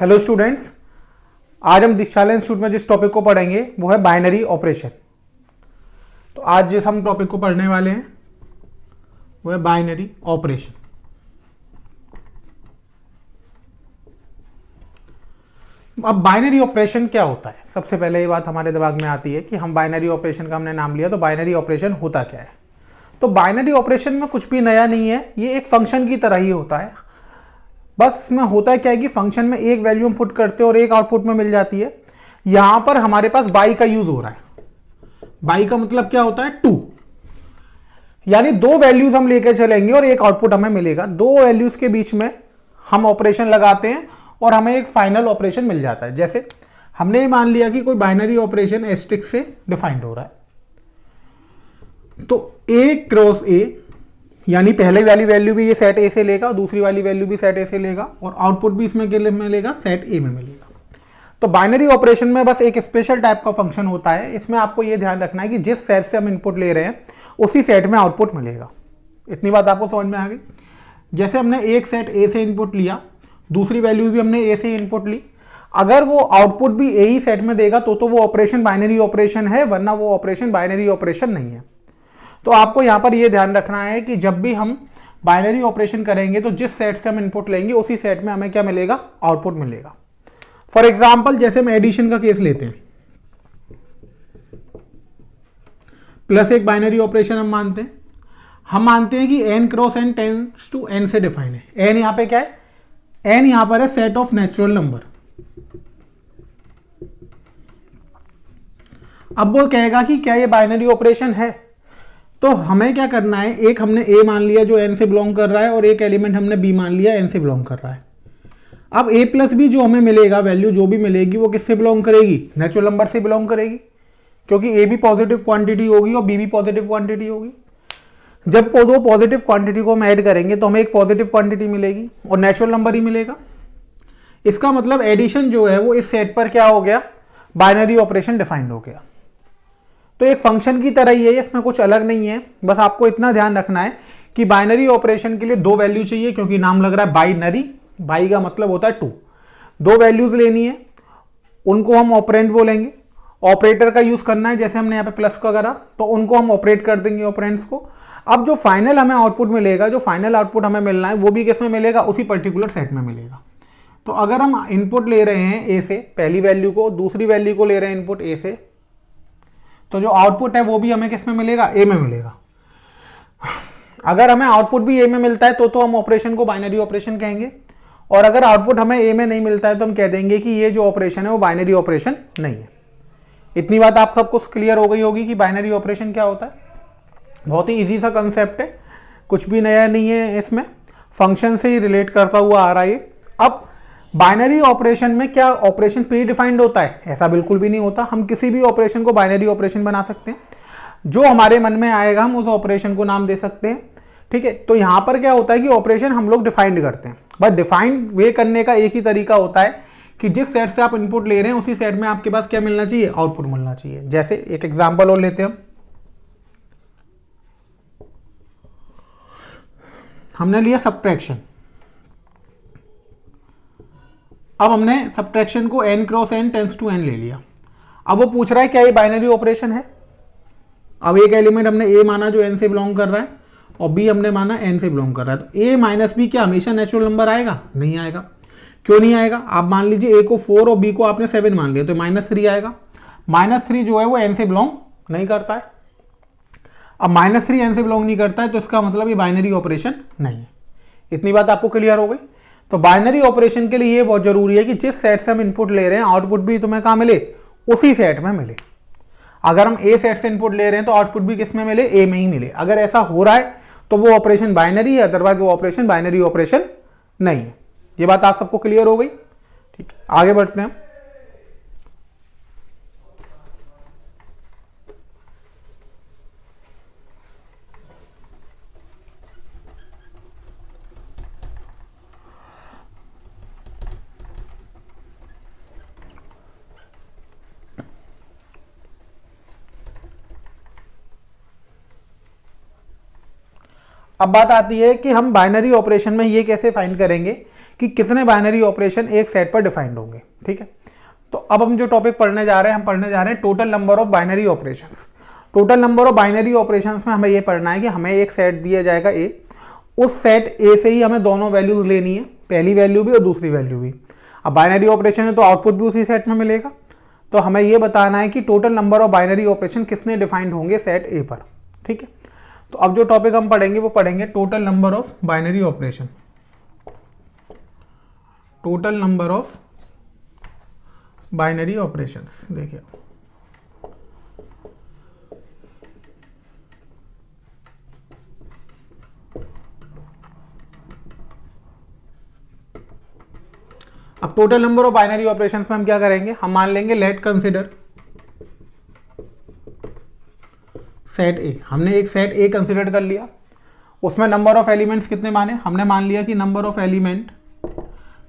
Hello students, आज हम दीक्षालय institute में जिस टॉपिक को पढ़ेंगे वो है बाइनरी ऑपरेशन। तो आज जिस हम टॉपिक को पढ़ने वाले हैं वो है बाइनरी ऑपरेशन। अब बाइनरी ऑपरेशन क्या होता है? सबसे पहले ये बात हमारे दिमाग में आती है कि हम बाइनरी ऑपरेशन का हमने नाम लिया, तो बाइनरी ऑपरेशन होता क्या है? तो बाइनरी ऑपरेशन में कुछ भी नया नहीं है, ये एक फंक्शन की तरह ही होता है। बस इसमें होता है क्या है कि फंक्शन में एक वैल्यू हम पुट करते हैं और एक आउटपुट में मिल जाती है। यहां पर हमारे पास बाई का यूज हो रहा है। बाई का मतलब क्या होता है? 2, यानी दो वैल्यूज हम लेकर चलेंगे और एक आउटपुट हमें मिलेगा। दो वैल्यूज के बीच में हम ऑपरेशन लगाते हैं और हमें एक फाइनल ऑपरेशन मिल जाता है। जैसे हमने मान लिया कि कोई बाइनरी ऑपरेशन एस्ट्रिक्स से डिफाइंड हो रहा है, तो ए क्रॉस ए, यानी पहले वाली वैल्यू भी ये सेट ए से लेगा, दूसरी वाली वैल्यू भी सेट ए से लेगा और आउटपुट भी इसमें मिलेगा सेट ए में मिलेगा। तो बाइनरी ऑपरेशन में बस एक स्पेशल टाइप का फंक्शन होता है। इसमें आपको ये ध्यान रखना है कि जिस सेट से हम इनपुट ले रहे हैं उसी सेट में आउटपुट मिलेगा। इतनी बात आपको समझ में आ गई? जैसे हमने एक सेट ए से इनपुट लिया, दूसरी वैल्यू भी हमने ए से इनपुट ली, अगर वो आउटपुट भी ए ही सेट में देगा तो वो ऑपरेशन बाइनरी ऑपरेशन है, वरना वो ऑपरेशन बाइनरी ऑपरेशन नहीं है। तो आपको यहां पर यह ध्यान रखना है कि जब भी हम बाइनरी ऑपरेशन करेंगे तो जिस सेट से हम इनपुट लेंगे उसी सेट में हमें क्या मिलेगा? आउटपुट मिलेगा। फॉर एग्जांपल जैसे हम एडिशन का केस लेते हैं, प्लस एक बाइनरी ऑपरेशन हम मानते हैं कि n cross n tends to n से डिफाइन है। n यहां पे क्या है? n यहां पर है सेट ऑफ नेचुरल नंबर। अब वो कहेगा कि क्या ये बाइनरी ऑपरेशन है? तो हमें क्या करना है, एक हमने a मान लिया जो n से बिलोंग कर रहा है और एक एलिमेंट हमने b मान लिया n से बिलोंग कर रहा है। अब a प्लस b जो हमें मिलेगा, वैल्यू जो भी मिलेगी वो किससे बिलोंग करेगी? नेचुरल नंबर से बिलोंग करेगी, क्योंकि a भी पॉजिटिव क्वांटिटी होगी और b भी पॉजिटिव क्वांटिटी होगी। जब दो पॉजिटिव क्वांटिटी को हम ऐड करेंगे तो हमें एक पॉजिटिव क्वांटिटी मिलेगी और नेचुरल नंबर ही मिलेगा। इसका मतलब एडिशन जो है वो इस सेट पर क्या हो गया? बाइनरी ऑपरेशन डिफाइंड हो गया। तो एक फंक्शन की तरह ही है, इसमें कुछ अलग नहीं है। बस आपको इतना ध्यान रखना है कि बाइनरी ऑपरेशन के लिए दो वैल्यू चाहिए, क्योंकि नाम लग रहा है बाइनरी, बाई का मतलब होता है 2। दो वैल्यूज लेनी है, उनको हम ऑपरेंड बोलेंगे। ऑपरेटर का यूज करना है, जैसे हमने यहाँ पे प्लस का करा तो उनको हम ऑपरेट कर देंगे ऑपरेंड्स को। अब जो फाइनल हमें आउटपुट मिलेगा, जो फाइनल आउटपुट हमें मिलना है वो भी किस में मिलेगा? उसी पर्टिकुलर सेट में मिलेगा। तो अगर हम इनपुट ले रहे हैं ए से, पहली वैल्यू को, दूसरी वैल्यू को ले रहे हैं इनपुट ए से, तो जो आउटपुट है वो भी हमें किस में मिलेगा? ए में मिलेगा। अगर हमें आउटपुट भी ए में मिलता है तो हम ऑपरेशन को बाइनरी ऑपरेशन कहेंगे, और अगर आउटपुट हमें ए में नहीं मिलता है तो हम कह देंगे कि ये जो ऑपरेशन है वो बाइनरी ऑपरेशन नहीं है। इतनी बात आप सबको क्लियर हो गई होगी कि बाइनरी ऑपरेशन क्या होता है। बहुत ही इजी सा कंसेप्ट है, कुछ भी नया नहीं है इसमें, फंक्शन से ही रिलेट करता हुआ आ रहा है। अब बाइनरी ऑपरेशन में क्या ऑपरेशन प्री डिफाइंड होता है? ऐसा बिल्कुल भी नहीं होता। हम किसी भी ऑपरेशन को बाइनरी ऑपरेशन बना सकते हैं, जो हमारे मन में आएगा हम उस ऑपरेशन को नाम दे सकते हैं। ठीक है, तो यहां पर क्या होता है कि ऑपरेशन हम लोग डिफाइंड करते हैं। बस डिफाइंड वे करने का एक ही तरीका होता है कि जिस सेट से आप इनपुट ले रहे हैं उसी सेट में आपके पास क्या मिलना चाहिए? आउटपुट मिलना चाहिए। जैसे एक एग्जाम्पल और लेते हैं, हमने लिया सब्ट्रैक्शन। अब हमने सब्ट्रैक्शन को n cross n tends to n ले लिया। अब वो पूछ रहा है क्या ये बाइनरी ऑपरेशन है? अब एक एलिमेंट हमने a माना जो n से बिलोंग कर रहा है और b हमने माना n से बिलोंग कर रहा है। तो a माइनस b क्या हमेशा नेचुरल नंबर आएगा? नहीं आएगा। क्यों नहीं आएगा? आप मान लीजिए a को 4 और b को आपने 7 मान लिया तो -3 आएगा। -3 जो है वो n से बिलोंग नहीं करता है। अब -3 n से बिलोंग नहीं करता है तो इसका मतलब ये बाइनरी ऑपरेशन नहीं है। इतनी बात आपको क्लियर हो गई? तो बाइनरी ऑपरेशन के लिए ये बहुत जरूरी है कि जिस सेट से हम इनपुट ले रहे हैं आउटपुट भी तुम्हें कहां मिले? उसी सेट में मिले। अगर हम ए सेट से इनपुट ले रहे हैं तो आउटपुट भी किस में मिले? ए में ही मिले। अगर ऐसा हो रहा है तो वो ऑपरेशन बाइनरी है, अदरवाइज वो ऑपरेशन बाइनरी ऑपरेशन नहीं है। ये बात आप सबको क्लियर हो गई? ठीक है, आगे बढ़ते हैं। अब बात आती है कि हम बाइनरी ऑपरेशन में ये कैसे फाइंड करेंगे कि कितने बाइनरी ऑपरेशन एक सेट पर डिफाइंड होंगे। ठीक है, तो अब हम जो टॉपिक पढ़ने जा रहे हैं, हम पढ़ने जा रहे हैं total number of binary operations. Total number of binary operations में हमें ये पढ़ना है कि हमें एक सेट दिया जाएगा ए, उस सेट ए से ही हमें दोनों वैल्यूज लेनी है, पहली वैल्यू भी और दूसरी वैल्यू भी। अब बाइनरी ऑपरेशन है तो आउटपुट भी उसी सेट में मिलेगा, तो हमें ये बताना है कि total number of binary operation कितने डिफाइंड होंगे सेट ए पर। ठीक है, तो अब जो टॉपिक हम पढ़ेंगे वो पढ़ेंगे total number of binary operation. Total number of binary operations. देखिए अब total number of binary operations में हम क्या करेंगे, हम मान लेंगे लेट कंसीडर सेट ए। हमने एक सेट ए कंसीडर कर लिया, उसमें नंबर ऑफ एलिमेंट्स कितने माने, हमने मान लिया कि नंबर ऑफ एलिमेंट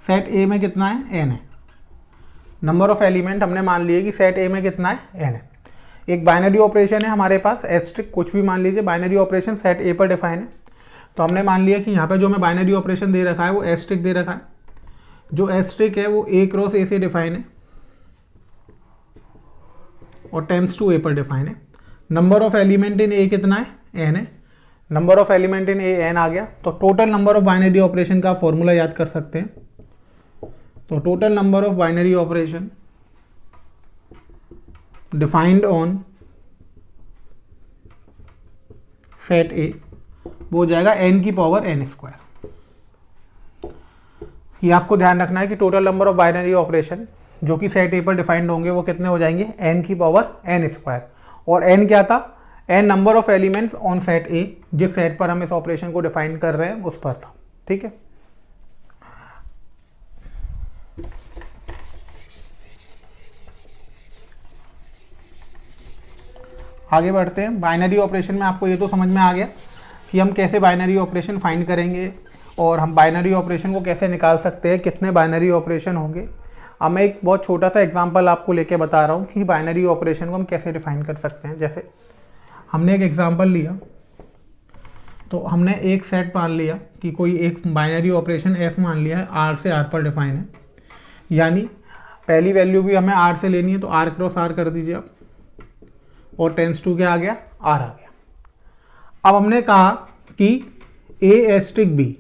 सेट ए में कितना है, एन है। नंबर ऑफ एलिमेंट हमने मान लिए कि सेट ए में कितना है, एन है। एक बाइनरी ऑपरेशन है हमारे पास एस्ट्रिक, कुछ भी मान लीजिए, बाइनरी ऑपरेशन सेट ए पर डिफाइन है। तो हमने मान लिया कि यहाँ पे जो हमें बाइनरी ऑपरेशन दे रखा है वो एस्ट्रिक दे रखा है, जो एस्ट्रिक है वो ए क्रॉस ए से डिफाइन है और टेंड्स टू ए पर डिफाइन है। Number of element in A कितना है, एन है। Number of element in A n आ गया, तो total number of binary operation का फॉर्मूला याद कर सकते हैं। तो total number of binary operation defined on set A वो हो जाएगा एन की पावर एन स्क्वायर। ये आपको ध्यान रखना है कि total number of binary operation जो कि सेट ए पर डिफाइंड होंगे वो कितने हो जाएंगे, एन की पावर एन स्क्वायर। और एन क्या था, N number of elements on set A, जिस सेट पर हम इस ऑपरेशन को डिफाइन कर रहे हैं उस पर था। ठीक है, आगे बढ़ते हैं। बाइनरी ऑपरेशन में आपको ये तो समझ में आ गया कि हम कैसे बाइनरी ऑपरेशन फाइंड करेंगे और हम बाइनरी ऑपरेशन को कैसे निकाल सकते हैं, कितने बाइनरी ऑपरेशन होंगे। अब मैं एक बहुत छोटा सा एग्जांपल आपको लेके बता रहा हूँ कि बाइनरी ऑपरेशन को हम कैसे डिफाइन कर सकते हैं। जैसे हमने एक एग्जांपल लिया, तो हमने एक सेट मान लिया कि कोई एक बाइनरी ऑपरेशन एफ मान लिया है, आर से आर पर डिफाइन है, यानी पहली वैल्यू भी हमें आर से लेनी है, तो आर क्रॉस आर कर दीजिए आप, और टेंस टू क्या आ गया, आर आ गया। अब हमने कहा कि ए एस्ट्रिक बी,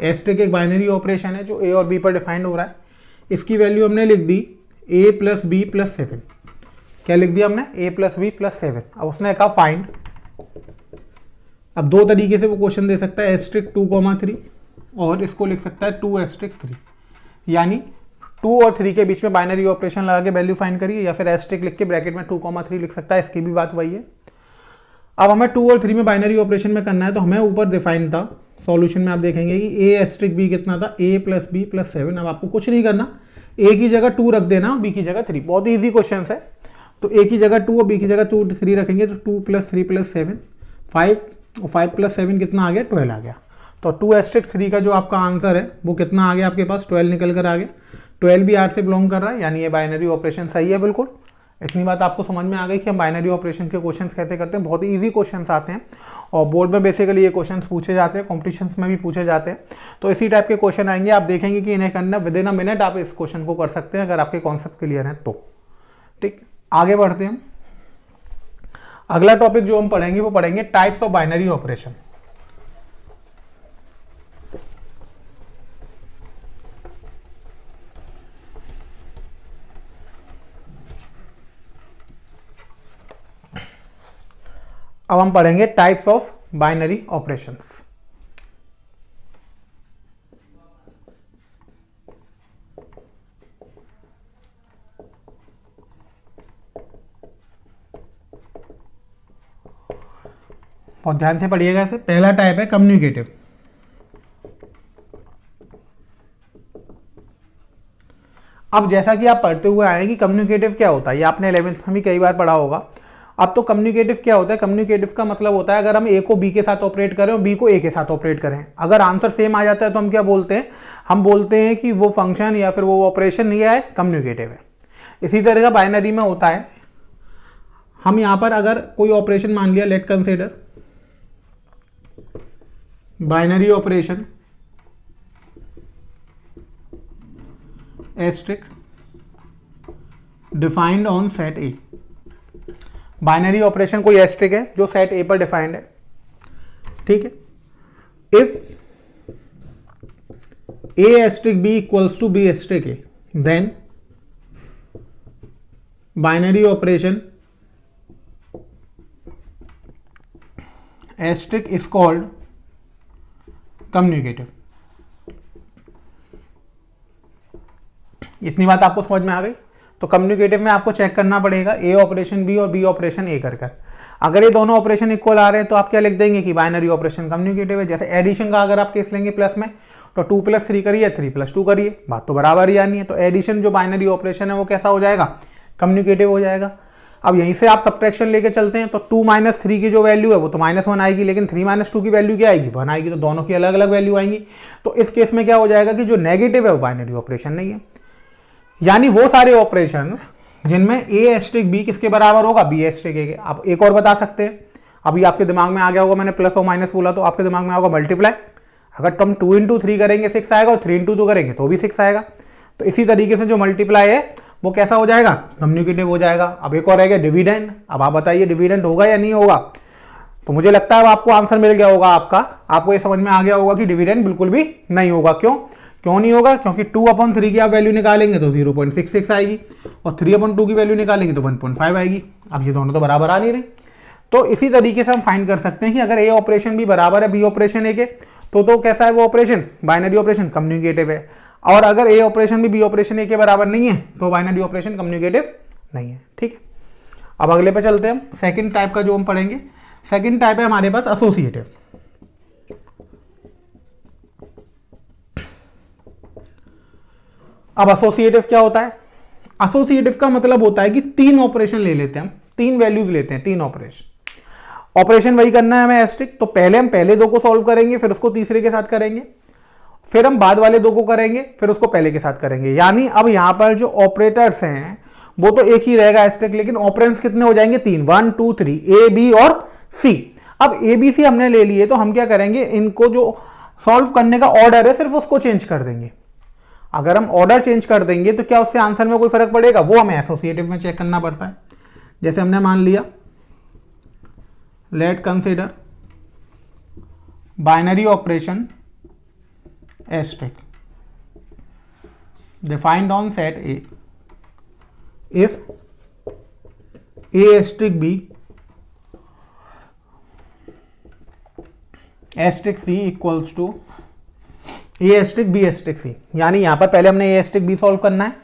एस्ट्रिक एक बाइनरी ऑपरेशन है जो ए और बी पर डिफाइंड हो रहा है। इसकी वैल्यू हमने लिख दी ए प्लस बी प्लस 7। क्या लिख दिया हमने, ए प्लस बी प्लस 7। अब उसने कहा फाइंड। अब दो तरीके से वो क्वेश्चन दे सकता है, एस्ट्रिक 2,3 और इसको लिख सकता है 2 एस्ट्रिक 3, यानी 2 और 3 के बीच में बाइनरी ऑपरेशन लगा के वैल्यू फाइंड करिए, या फिर एस्ट्रिक लिख के ब्रैकेट में 2,3 लिख सकता है, इसकी भी बात वही है। अब हमें 2 और 3 में बाइनरी ऑपरेशन में करना है, तो हमें ऊपर डिफाइन था सॉल्यूशन में, आप देखेंगे कि ए एस्ट्रिक बी कितना था, ए प्लस बी प्लस 7। अब आपको कुछ नहीं करना, ए की जगह 2 रख देना, बी की जगह 3। बहुत ईजी क्वेश्चन है। तो ए की जगह 2 और बी की जगह 2 3 रखेंगे, तो 2 प्लस 3 प्लस 7 5, और 5 प्लस 7 कितना आ गया, 12 आ गया। तो 2 एस्ट्रिक 3 का जो आपका आंसर है वो कितना आ गया आपके पास, 12 निकल कर आ गया। 12 भी आर से बिलोंग कर रहा है, यानी ये बाइनरी ऑपरेशन सही है बिल्कुल। इतनी बात आपको समझ में आ गई कि हम बाइनरी ऑपरेशन के क्वेश्चंस कैसे करते हैं। बहुत ही इजी क्वेश्चंस आते हैं और बोर्ड में बेसिकली ये क्वेश्चंस पूछे जाते हैं, कॉम्पिटिशन्स में भी पूछे जाते हैं। तो इसी टाइप के क्वेश्चन आएंगे, आप देखेंगे कि इन्हें करना विद इन अ मिनट आप इस क्वेश्चन को कर सकते हैं अगर आपके कॉन्सेप्ट क्लियर हैं तो। ठीक, आगे बढ़ते हैं। अगला टॉपिक जो हम पढ़ेंगे वो पढ़ेंगे टाइप्स ऑफ बाइनरी ऑपरेशन। अब हम पढ़ेंगे टाइप्स ऑफ बाइनरी ऑपरेशंस। और ध्यान से पढ़िएगा इसे। पहला टाइप है कम्युनिकेटिव। अब जैसा कि आप पढ़ते हुए आए कि कम्युनिकेटिव क्या होता है, ये आपने 11th में भी कई बार पढ़ा होगा। अब तो कम्युनिकेटिव क्या होता है, कम्युनिकेटिव का मतलब होता है अगर हम ए को बी के साथ ऑपरेट करें और बी को ए के साथ ऑपरेट करें, अगर आंसर सेम आ जाता है तो हम क्या बोलते हैं, हम बोलते हैं कि वो फंक्शन या फिर वो ऑपरेशन ये है कम्युनिकेटिव है। इसी तरह का बाइनरी में होता है। हम यहाँ पर अगर कोई ऑपरेशन मान लिया, let consider binary operation asterisk defined on set A. Binary operation कोई एस्ट्रिक है जो सेट ए पर डिफाइंड है, ठीक है। If A asterisk B equals to B asterisk A, then binary operation asterisk is called communicative. इतनी बात आपको समझ में आ गई। तो कम्युनिकेटिव में आपको चेक करना पड़ेगा ए ऑपरेशन बी और बी ऑपरेशन ए कर कर। अगर ये दोनों ऑपरेशन इक्वल आ रहे हैं तो आप क्या लिख देंगे कि बाइनरी ऑपरेशन कम्युनिकेटिव है। जैसे एडिशन का अगर आप केस लेंगे प्लस में, तो 2 + 3 करिए, 3 + 2 करिए, बात तो बराबर ही आनी है। तो एडिशन जो बाइनरी ऑपरेशन है वो कैसा हो जाएगा, कम्युनिकेटिव हो जाएगा। अब यहीं से आप सब्ट्रैक्शन लेके चलते हैं, तो 2 - 3 की जो वैल्यू है वो तो -1 आएगी, लेकिन 3 - 2 की वैल्यू क्या आएगी, 1 आएगी। तो दोनों की अलग अलग वैल्यू आएंगी। तो इस केस में क्या हो जाएगा कि जो नेगेटिव है वो बाइनरी ऑपरेशन नहीं है। यानी वो सारे ऑपरेशंस जिनमें ए एस्ट्रिक बी किसके बराबर होगा, बी एस्ट्रिक ए के। आप एक और बता सकते हैं, अभी आपके दिमाग में आ गया होगा, मैंने प्लस और माइनस बोला तो आपके दिमाग में आएगा मल्टीप्लाई। अगर तुम 2 × 3 करेंगे 6 आएगा, और 3 × 2 करेंगे तो भी 6 आएगा। तो इसी तरीके से जो मल्टीप्लाई है वो कैसा हो जाएगा, कम्युनिकेटिव हो जाएगा। अब एक और रहेगा डिविडेंड। अब आप बताइए डिविडेंड होगा या नहीं होगा। तो मुझे लगता है अब आपको आंसर मिल गया होगा आपका, आपको ये समझ में आ गया होगा कि डिविडेंड बिल्कुल भी नहीं होगा। क्यों नहीं होगा, क्योंकि 2/3 की आप वैल्यू निकालेंगे तो 0.66 आएगी, और 3/2 की वैल्यू निकालेंगे तो 1.5 आएगी। अब ये दोनों तो बराबर आ नहीं रहे। तो इसी तरीके से हम फाइंड कर सकते हैं कि अगर ए ऑपरेशन भी बराबर है बी ऑपरेशन ए के, तो कैसा है वो ऑपरेशन, बाइनरी ऑपरेशन कम्युनिकेटिव है। और अगर ए ऑपरेशन भी बी ऑपरेशन ए के बराबर नहीं है तो बाइनरी ऑपरेशन कम्युनिकेटिव नहीं है, ठीक है। अब अगले पे चलते हैं हम। सेकंड टाइप का जो हम पढ़ेंगे, सेकंड टाइप है हमारे पास एसोसिएटिव। अब एसोसिएटिव क्या होता है, एसोसिएटिव का मतलब होता है कि 3 ऑपरेशन ले लेते हैं हम, 3 वैल्यूज लेते हैं, 3 ऑपरेशन वही करना है हमें एस्ट्रिक। तो पहले हम पहले 2 को सॉल्व करेंगे, फिर उसको तीसरे के साथ करेंगे, फिर हम बाद वाले 2 को करेंगे, फिर उसको पहले के साथ करेंगे। यानी अब यहां पर जो ऑपरेटर्स हैं वो तो एक ही रहेगा एस्ट्रिक, लेकिन ऑपरेंड्स कितने हो जाएंगे, 3, 1 2 3, ए बी और सी। अब ए बी सी हमने ले लिए, तो हम क्या करेंगे, इनको जो सॉल्व करने का ऑर्डर है सिर्फ उसको चेंज कर देंगे। अगर हम ऑर्डर चेंज कर देंगे तो क्या उससे आंसर में कोई फर्क पड़ेगा, वो हमें एसोसिएटिव में चेक करना पड़ता है। जैसे हमने मान लिया, let consider binary operation asterisk defined on set A if A asterisk b asterisk c equals to a asterisk b asterisk c. यानी यहां पर पहले हमने ए एस्ट्रिक बी सॉल्व करना है,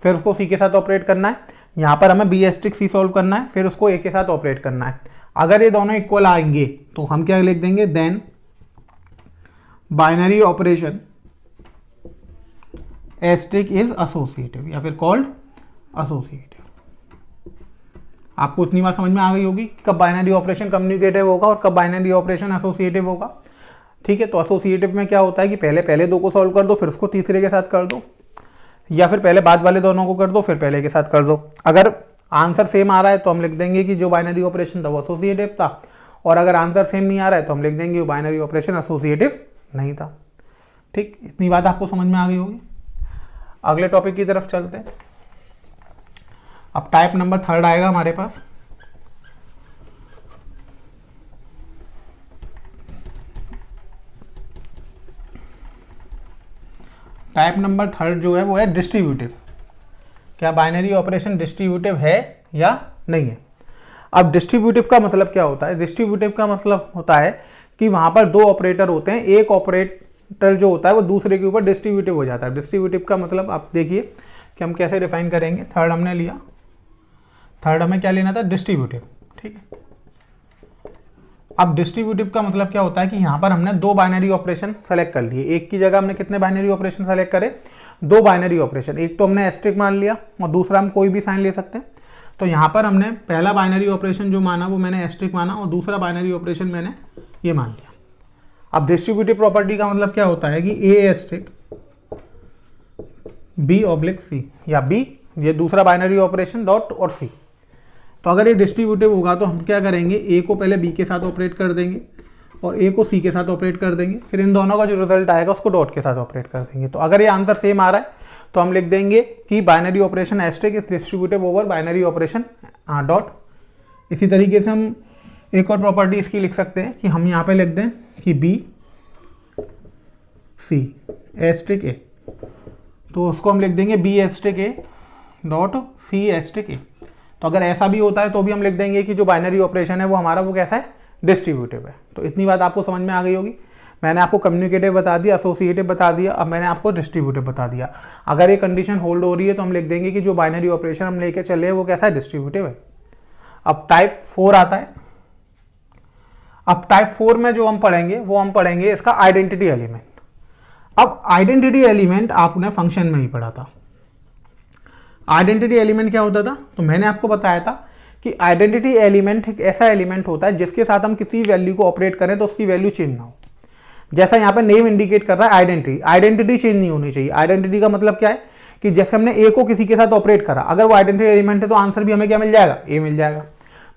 फिर उसको सी के साथ ऑपरेट करना है। यहां पर हमें बी एस्ट्रिक सी सॉल्व करना है, फिर उसको ए के साथ ऑपरेट करना है। अगर ये दोनों इक्वल आएंगे तो हम क्या लिख देंगे, then binary operation asterisk is associative, या फिर कॉल्ड एसोसिएटिव। आपको इतनी बात समझ में आ गई होगी कि कब बाइनरी ऑपरेशन कम्युनिकेटिव होगा और कब बाइनरी ऑपरेशन एसोसिएटिव होगा, ठीक है। तो एसोसिएटिव में क्या होता है कि पहले 2 को सॉल्व कर दो, फिर उसको तीसरे के साथ कर दो, या फिर पहले बाद वाले दोनों को कर दो, फिर पहले के साथ कर दो। अगर आंसर सेम आ रहा है तो हम लिख देंगे कि जो बाइनरी ऑपरेशन था वो एसोसिएटिव था, और अगर आंसर सेम नहीं आ रहा है तो हम लिख देंगे वो बाइनरी ऑपरेशन एसोसिएटिव नहीं था, ठीक। इतनी बात आपको समझ में आ गई होगी। अगले टॉपिक की तरफ चलते हैं। अब टाइप नंबर 3 आएगा हमारे पास। टाइप नंबर 3 जो है वो है डिस्ट्रीब्यूटिव। क्या बाइनरी ऑपरेशन डिस्ट्रीब्यूटिव है या नहीं है। अब डिस्ट्रीब्यूटिव का मतलब क्या होता है, डिस्ट्रीब्यूटिव का मतलब होता है कि वहां पर 2 ऑपरेटर होते हैं, एक ऑपरेटर जो होता है वो दूसरे के ऊपर डिस्ट्रीब्यूटिव हो जाता है। डिस्ट्रीब्यूटिव का मतलब आप देखिए कि हम कैसे डिफाइन करेंगे। 3 हमने लिया, 3 हमें क्या लेना था, डिस्ट्रीब्यूटिव, ठीक है। अब डिस्ट्रीब्यूटिव का मतलब क्या होता है कि यहां पर हमने 2 बाइनरी ऑपरेशन सेलेक्ट कर लिए। एक की जगह हमने कितने बाइनरी ऑपरेशन सेलेक्ट करे, 2 बाइनरी ऑपरेशन। एक तो हमने एस्ट्रिक मान लिया और दूसरा हम कोई भी साइन ले सकते हैं। तो यहां पर हमने पहला बाइनरी ऑपरेशन जो माना वो मैंने एस्ट्रिक माना, और दूसरा बाइनरी ऑपरेशन मैंने ये मान लिया। अब डिस्ट्रीब्यूटिव प्रॉपर्टी का मतलब क्या होता है कि ए एस्ट्रिक बी ऑब्लिक सी, या बी ये दूसरा बाइनरी ऑपरेशन डॉट और सी। तो अगर ये डिस्ट्रीब्यूटिव होगा तो हम क्या करेंगे, ए को पहले बी के साथ ऑपरेट कर देंगे और ए को सी के साथ ऑपरेट कर देंगे, फिर इन दोनों का जो रिजल्ट आएगा उसको डॉट के साथ ऑपरेट कर देंगे। तो अगर ये आंसर सेम आ रहा है तो हम लिख देंगे कि binary operation asterisk is distributive over binary operation dot. इसी तरीके से हम एक और प्रॉपर्टी इसकी लिख सकते हैं कि हम यहाँ पे लिख दें कि बी सी एस्टेरिक ए, तो उसको हम लिख देंगे b asterisk a dot c asterisk a. तो अगर ऐसा भी होता है तो भी हम लिख देंगे कि जो बाइनरी ऑपरेशन है वो हमारा वो कैसा है, डिस्ट्रीब्यूटिव है। तो इतनी बात आपको समझ में आ गई होगी। मैंने आपको कम्युनिकेटिव बता दिया, एसोसिएटिव बता दिया, अब मैंने आपको डिस्ट्रीब्यूटिव बता दिया। अगर ये कंडीशन होल्ड हो रही है तो हम लिख देंगे कि जो बाइनरी ऑपरेशन हम लेके चले वो कैसा है, डिस्ट्रीब्यूटिव है। अब टाइप 4 आता है। अब टाइप 4 में जो हम पढ़ेंगे वो हम पढ़ेंगे इसका आइडेंटिटी एलिमेंट। अब आइडेंटिटी एलिमेंट आपने फंक्शन में ही पढ़ा था। आइडेंटिटी एलिमेंट क्या होता था, तो मैंने आपको बताया था कि आइडेंटिटी एलिमेंट एक ऐसा एलिमेंट होता है जिसके साथ हम किसी वैल्यू को ऑपरेट करें तो उसकी वैल्यू चेंज ना हो। जैसा यहाँ पे नेम इंडिकेट कर रहा है आइडेंटिटी, आइडेंटिटी चेंज नहीं होनी चाहिए। आइडेंटिटी का मतलब क्या है कि जैसे हमने ए को किसी के साथ ऑपरेट करा, अगर वो आइडेंटिटी एलिमेंट है तो आंसर भी हमें क्या मिल जाएगा, ए मिल जाएगा।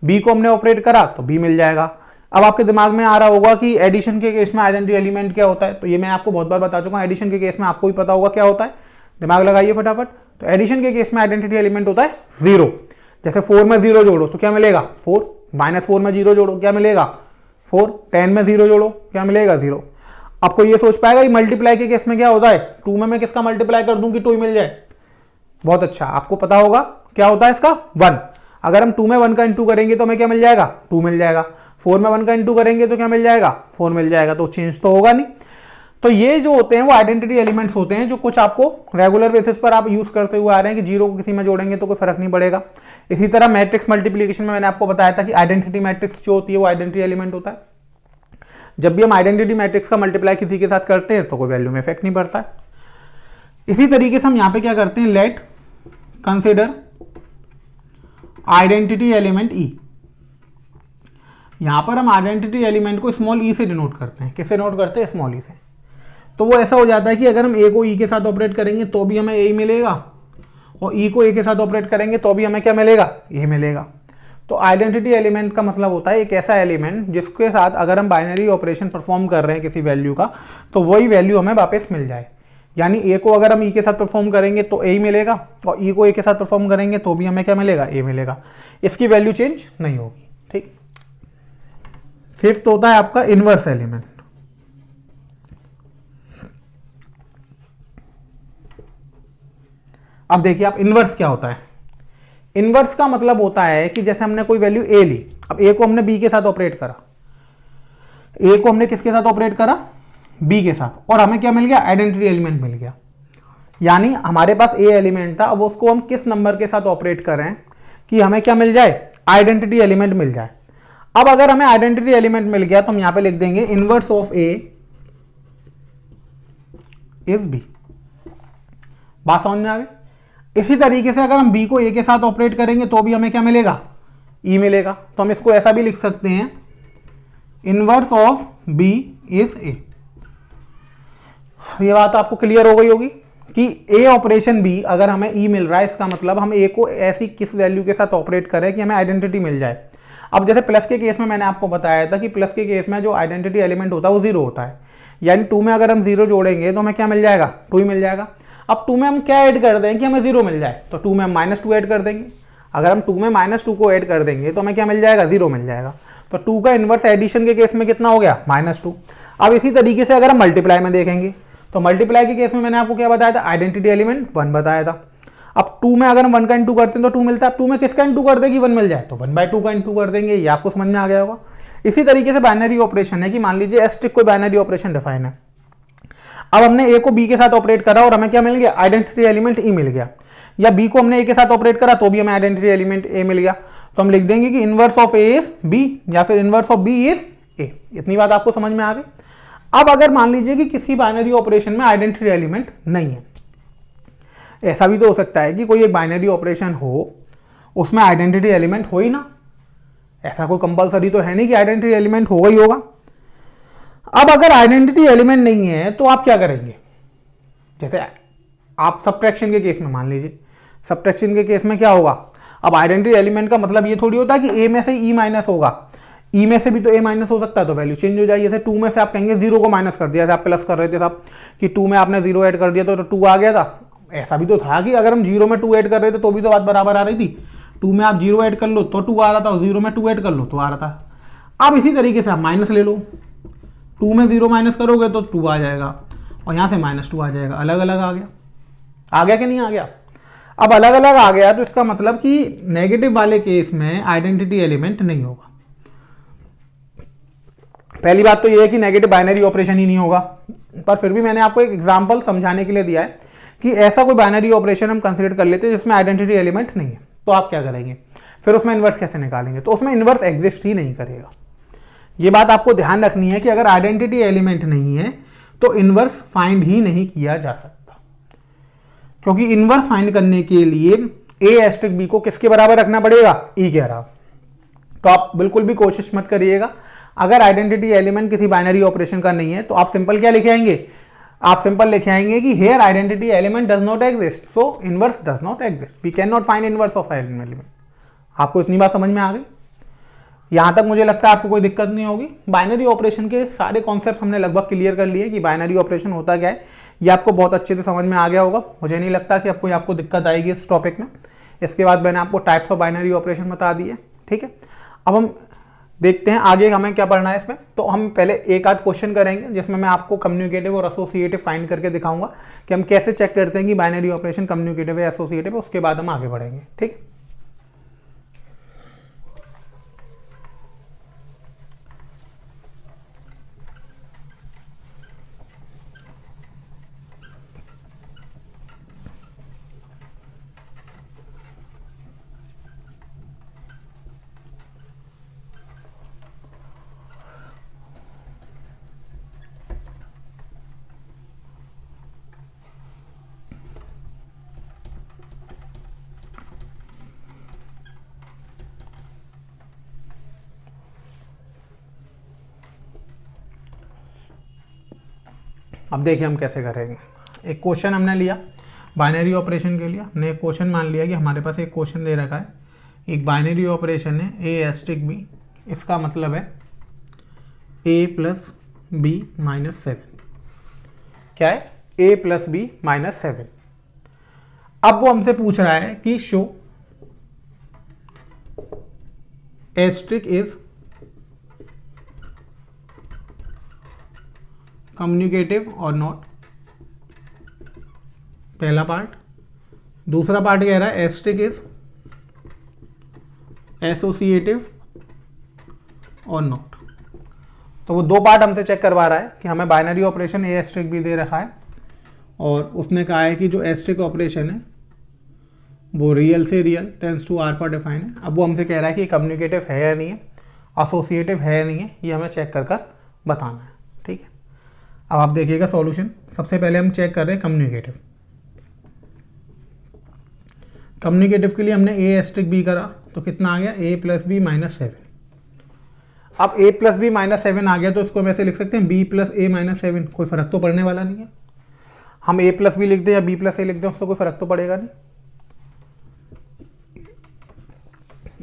बी को हमने ऑपरेट करा तो बी मिल जाएगा। अब आपके दिमाग में आ रहा होगा कि एडिशन के केस में आइडेंटिटी एलिमेंट क्या होता है, तो ये मैं आपको बहुत बार बता चुका हूँ। एडिशन के केस में आपको भी पता होगा क्या होता है, दिमाग लगाइए फटाफट। तो एडिशन के केस में आइडेंटिटी एलिमेंट होता है 0। जैसे 4 में 0 जोड़ो तो क्या मिलेगा 4, -4 में 0 जोड़ो क्या मिलेगा 4, 10 में 0 जोड़ो क्या मिलेगा 0। आपको ये सोच पाएगा कि मल्टीप्लाई के केस में क्या होता है, 2 में मैं किसका मल्टीप्लाई कर दूं कि 2 ही मिल जाए। बहुत अच्छा, आपको पता होगा क्या होता है इसका 1। अगर हम 2 में 1 का इंटू करेंगे तो हमें क्या मिल जाएगा 2 मिल जाएगा। 4 में 1 का इंटू करेंगे तो क्या मिल जाएगा 4 मिल जाएगा। तो चेंज तो होगा नहीं। तो ये जो होते हैं वो आइडेंटिटी एलिमेंट्स होते हैं जो कुछ आपको रेगुलर बेसिस पर आप यूज करते हुए आ रहे हैं कि 0 को किसी में जोड़ेंगे तो कोई फर्क नहीं पड़ेगा। इसी तरह मैट्रिक्स मल्टीप्लिकेशन में मैंने आपको बताया था कि आइडेंटिटी मैट्रिक्स जो होती है वो आइडेंटिटी एलिमेंट होता है। जब भी हम आइडेंटिटी मैट्रिक्स का मल्टीप्लाई किसी के साथ करते हैं तो कोई वैल्यू में इफेक्ट नहीं पड़ता है। इसी तरीके से हम यहाँ पे क्या करते हैं, लेट कंसिडर आइडेंटिटी एलिमेंट ई। यहां पर हम आइडेंटिटी एलिमेंट को स्मॉल ई से डिनोट करते हैं। किससे नोट करते हैं, स्मॉल ई से। तो वो ऐसा हो जाता है कि अगर हम ए को ई के साथ ऑपरेट करेंगे तो भी हमें ए मिलेगा, और ई को ए के साथ ऑपरेट करेंगे तो भी हमें क्या मिलेगा, ए मिलेगा। तो आइडेंटिटी एलिमेंट का मतलब होता है एक ऐसा एलिमेंट जिसके साथ अगर हम बाइनरी ऑपरेशन परफॉर्म कर रहे हैं किसी वैल्यू का तो वही वैल्यू हमें वापस मिल जाए। यानी ए को अगर हम ई के साथ परफॉर्म करेंगे तो ए ही मिलेगा, और ई को ए के साथ परफॉर्म करेंगे तो भी हमें क्या मिलेगा, ए मिलेगा। इसकी वैल्यू चेंज नहीं होगी। ठीक। फिफ्थ होता है आपका इनवर्स एलिमेंट। अब देखिए आप इनवर्स क्या होता है। इनवर्स का मतलब होता है कि जैसे हमने कोई वैल्यू ए ली, अब ए को हमने बी के साथ ऑपरेट करा, ए को हमने किसके साथ ऑपरेट करा, बी के साथ, और हमें क्या मिल गया, आइडेंटिटी एलिमेंट मिल गया। यानी हमारे पास ए एलिमेंट था, अब उसको हम किस नंबर के साथ ऑपरेट कर रहे हैं कि हमें क्या मिल जाए, आइडेंटिटी एलिमेंट मिल जाए। अब अगर हमें आइडेंटिटी एलिमेंट मिल गया तो हम यहां पे लिख देंगे inverse of A is B. बात समझ में आ गई। इसी तरीके से अगर हम बी को ए के साथ ऑपरेट करेंगे तो भी हमें क्या मिलेगा, ई मिलेगा। तो हम इसको ऐसा भी लिख सकते हैं inverse of B is A. ये बात आपको क्लियर हो गई होगी कि ए ऑपरेशन बी अगर हमें ई मिल रहा है, इसका मतलब हम ए को ऐसी किस वैल्यू के साथ ऑपरेट करें कि हमें आइडेंटिटी मिल जाए। अब जैसे प्लस के केस में मैंने आपको बताया था कि प्लस के केस में जो आइडेंटिटी एलिमेंट होता है वो 0 होता है। यानी 2 में अगर हम 0 जोड़ेंगे तो हमें क्या मिल जाएगा, 2 ही मिल जाएगा। अब 2 में हम क्या ऐड कर दें कि हमें 0 मिल जाए, तो 2 में हम -2 ऐड कर देंगे। अगर हम 2 में -2 को ऐड कर देंगे तो हमें क्या मिल जाएगा, 0 मिल जाएगा। तो 2 का इनवर्स एडिशन के केस में कितना हो गया, -2। अब इसी तरीके से अगर हम मल्टीप्लाई में देखेंगे तो मल्टीप्लाई के केस में मैंने आपको क्या बताया था, आइडेंटिटी एलिमेंट 1 बताया था। अब 2 में अगर हम 1 का इंटू करते हैं तो 2 मिलता है। अब 2 में किसका इंटू कर देंगे 1 मिल जाए, तो 1/2 का इंटू कर देंगे। ये आपको समझ में आ गया होगा। इसी तरीके से बाइनरी ऑपरेशन है कि मान लीजिए एस्ट्रिक कोई बाइनरी ऑपरेशन डिफाइन है। अब हमने ए को बी के साथ ऑपरेट करा और हमें क्या मिल गया, आइडेंटिटी एलिमेंट ई मिल गया। या बी को हमने ए के साथ ऑपरेट करा तो भी हमें आइडेंटिटी एलिमेंट ए मिल गया। तो हम लिख देंगे कि inverse of A is B या फिर inverse of B is A. इतनी बात आपको समझ में आ गई। अब अगर मान लीजिए कि किसी बाइनरी ऑपरेशन में आइडेंटिटी एलिमेंट नहीं है, ऐसा भी तो हो सकता है कि कोई एक बाइनरी ऑपरेशन हो उसमें आइडेंटिटी एलिमेंट हो ही ना। ऐसा कोई कंपलसरी तो है नहीं कि आइडेंटिटी एलिमेंट होगा ही होगा। अब अगर आइडेंटिटी एलिमेंट नहीं है तो आप क्या करेंगे, जैसे आप सब्ट्रैक्शन के केस में मान लीजिए, सब्ट्रैक्शन के केस में क्या होगा, अब आइडेंटिटी एलिमेंट का मतलब ये थोड़ी होता है कि ए में से ई माइनस होगा, ई में से भी तो ए माइनस हो सकता है, तो वैल्यू चेंज हो जाएगी। जैसे 2 में से आप कहेंगे 0 को माइनस कर दिया, जैसे आप प्लस कर रहे थे साहब कि 2 में आपने 0 ऐड कर दिया तो 2 आ गया था, ऐसा भी तो था कि अगर हम 0 में 2 ऐड कर रहे थे तो भी तो बात बराबर आ रही थी। 2 में आप 0 ऐड कर लो तो 2 आ रहा था, और 0 में 2 ऐड कर लो तो आ रहा था। अब इसी तरीके से आप माइनस ले लो, 2 में 0 माइनस करोगे तो 2 आ जाएगा, और यहाँ से -2 आ जाएगा। अलग अलग आ गया कि नहीं आ गया? अब अलग अलग आ गया तो इसका मतलब कि नेगेटिव वाले केस में आइडेंटिटी एलिमेंट नहीं होगा। पहली बात तो ये है कि नेगेटिव बाइनरी ऑपरेशन ही नहीं होगा, पर फिर भी मैंने आपको एक एग्जांपल समझाने के लिए दिया है कि ऐसा कोई बाइनरी ऑपरेशन हम कंसीडर कर लेते हैं जिसमें आइडेंटिटी एलिमेंट नहीं है, तो आप क्या करेंगे? फिर उसमें इन्वर्स कैसे निकालेंगे? तो उसमें इन्वर्स एग्जिस्ट ही नहीं करेगा। ये बात आपको ध्यान रखनी है कि अगर आइडेंटिटी एलिमेंट नहीं है तो इन्वर्स फाइंड ही नहीं किया जा सकता, क्योंकि इन्वर्स फाइंड करने के लिए a*b को किसके बराबर रखना पड़ेगा? e के बराबर। तो आप बिल्कुल भी कोशिश मत करिएगा, अगर आइडेंटिटी एलिमेंट किसी बाइनरी ऑपरेशन का नहीं है तो आप सिंपल क्या लिखे आएंगे? आप सिंपल लिखे आएंगे कि here identity element does not exist, so inverse does not exist, we can not find inverse of element. आपको इतनी बात समझ में आ गई? यहां तक मुझे लगता है आपको कोई दिक्कत नहीं होगी। बाइनरी ऑपरेशन के सारे कॉन्सेप्ट हमने लगभग क्लियर कर लिए कि बाइनरी ऑपरेशन होता क्या है, ये आपको बहुत अच्छे से समझ में आ गया होगा। मुझे नहीं लगता कि आपको दिक्कत आएगी इस टॉपिक में। इसके बाद मैंने आपको टाइप्स ऑफ बाइनरी ऑपरेशन बता दिए, ठीक है। अब हम देखते हैं आगे हमें क्या पढ़ना है इसमें। तो हम पहले एक आध क्वेश्चन करेंगे जिसमें मैं आपको कम्युनिकेटिव और एसोसिएटिव फाइंड करके दिखाऊंगा कि हम कैसे चेक करते हैं कि बाइनरी ऑपरेशन कम्युनिकेटिव या एसोसिएटिव है। उसके बाद हम आगे बढ़ेंगे, ठीक। अब देखिए हम कैसे करेंगे। एक क्वेश्चन हमने लिया बाइनरी ऑपरेशन के लिए, हमने एक क्वेश्चन मान लिया कि हमारे पास एक क्वेश्चन दे रखा है, एक बाइनरी ऑपरेशन है a*b, इसका मतलब है a + b - 7। क्या है? a + b - 7। अब वो हमसे पूछ रहा है कि शो एस्ट्रिक इज कम्युनिकेटिव और नॉट, पहला पार्ट। दूसरा पार्ट कह रहा है एस्ट्रिक इज एसोसिएटिव और नॉट। तो वो दो पार्ट हमसे चेक करवा रहा है कि हमें बाइनरी ऑपरेशन a*b दे रखा है, और उसने कहा है कि जो एस्ट्रिक ऑपरेशन है वो रियल से रियल टेंस टू r पर डिफाइन है। अब वो हमसे कह रहा है कि कम्युनिकेटिव है या नहीं है, एसोसिएटिव है या नहीं है, ये हमें चेक कर बताना है, ठीक है। अब आप देखिएगा सॉल्यूशन। सबसे पहले हम चेक कर रहे हैं कम्युनिकेटिव। कम्युनिकेटिव के लिए हमने a*b करा तो कितना आ गया? a + b - 7। अब a + b - 7 आ गया तो इसको हम ऐसे लिख सकते हैं b + a - 7। कोई फर्क तो पड़ने वाला नहीं है। हम a + b लिख दें या b + a लिख दें, उससे कोई फर्क तो पड़ेगा नहीं।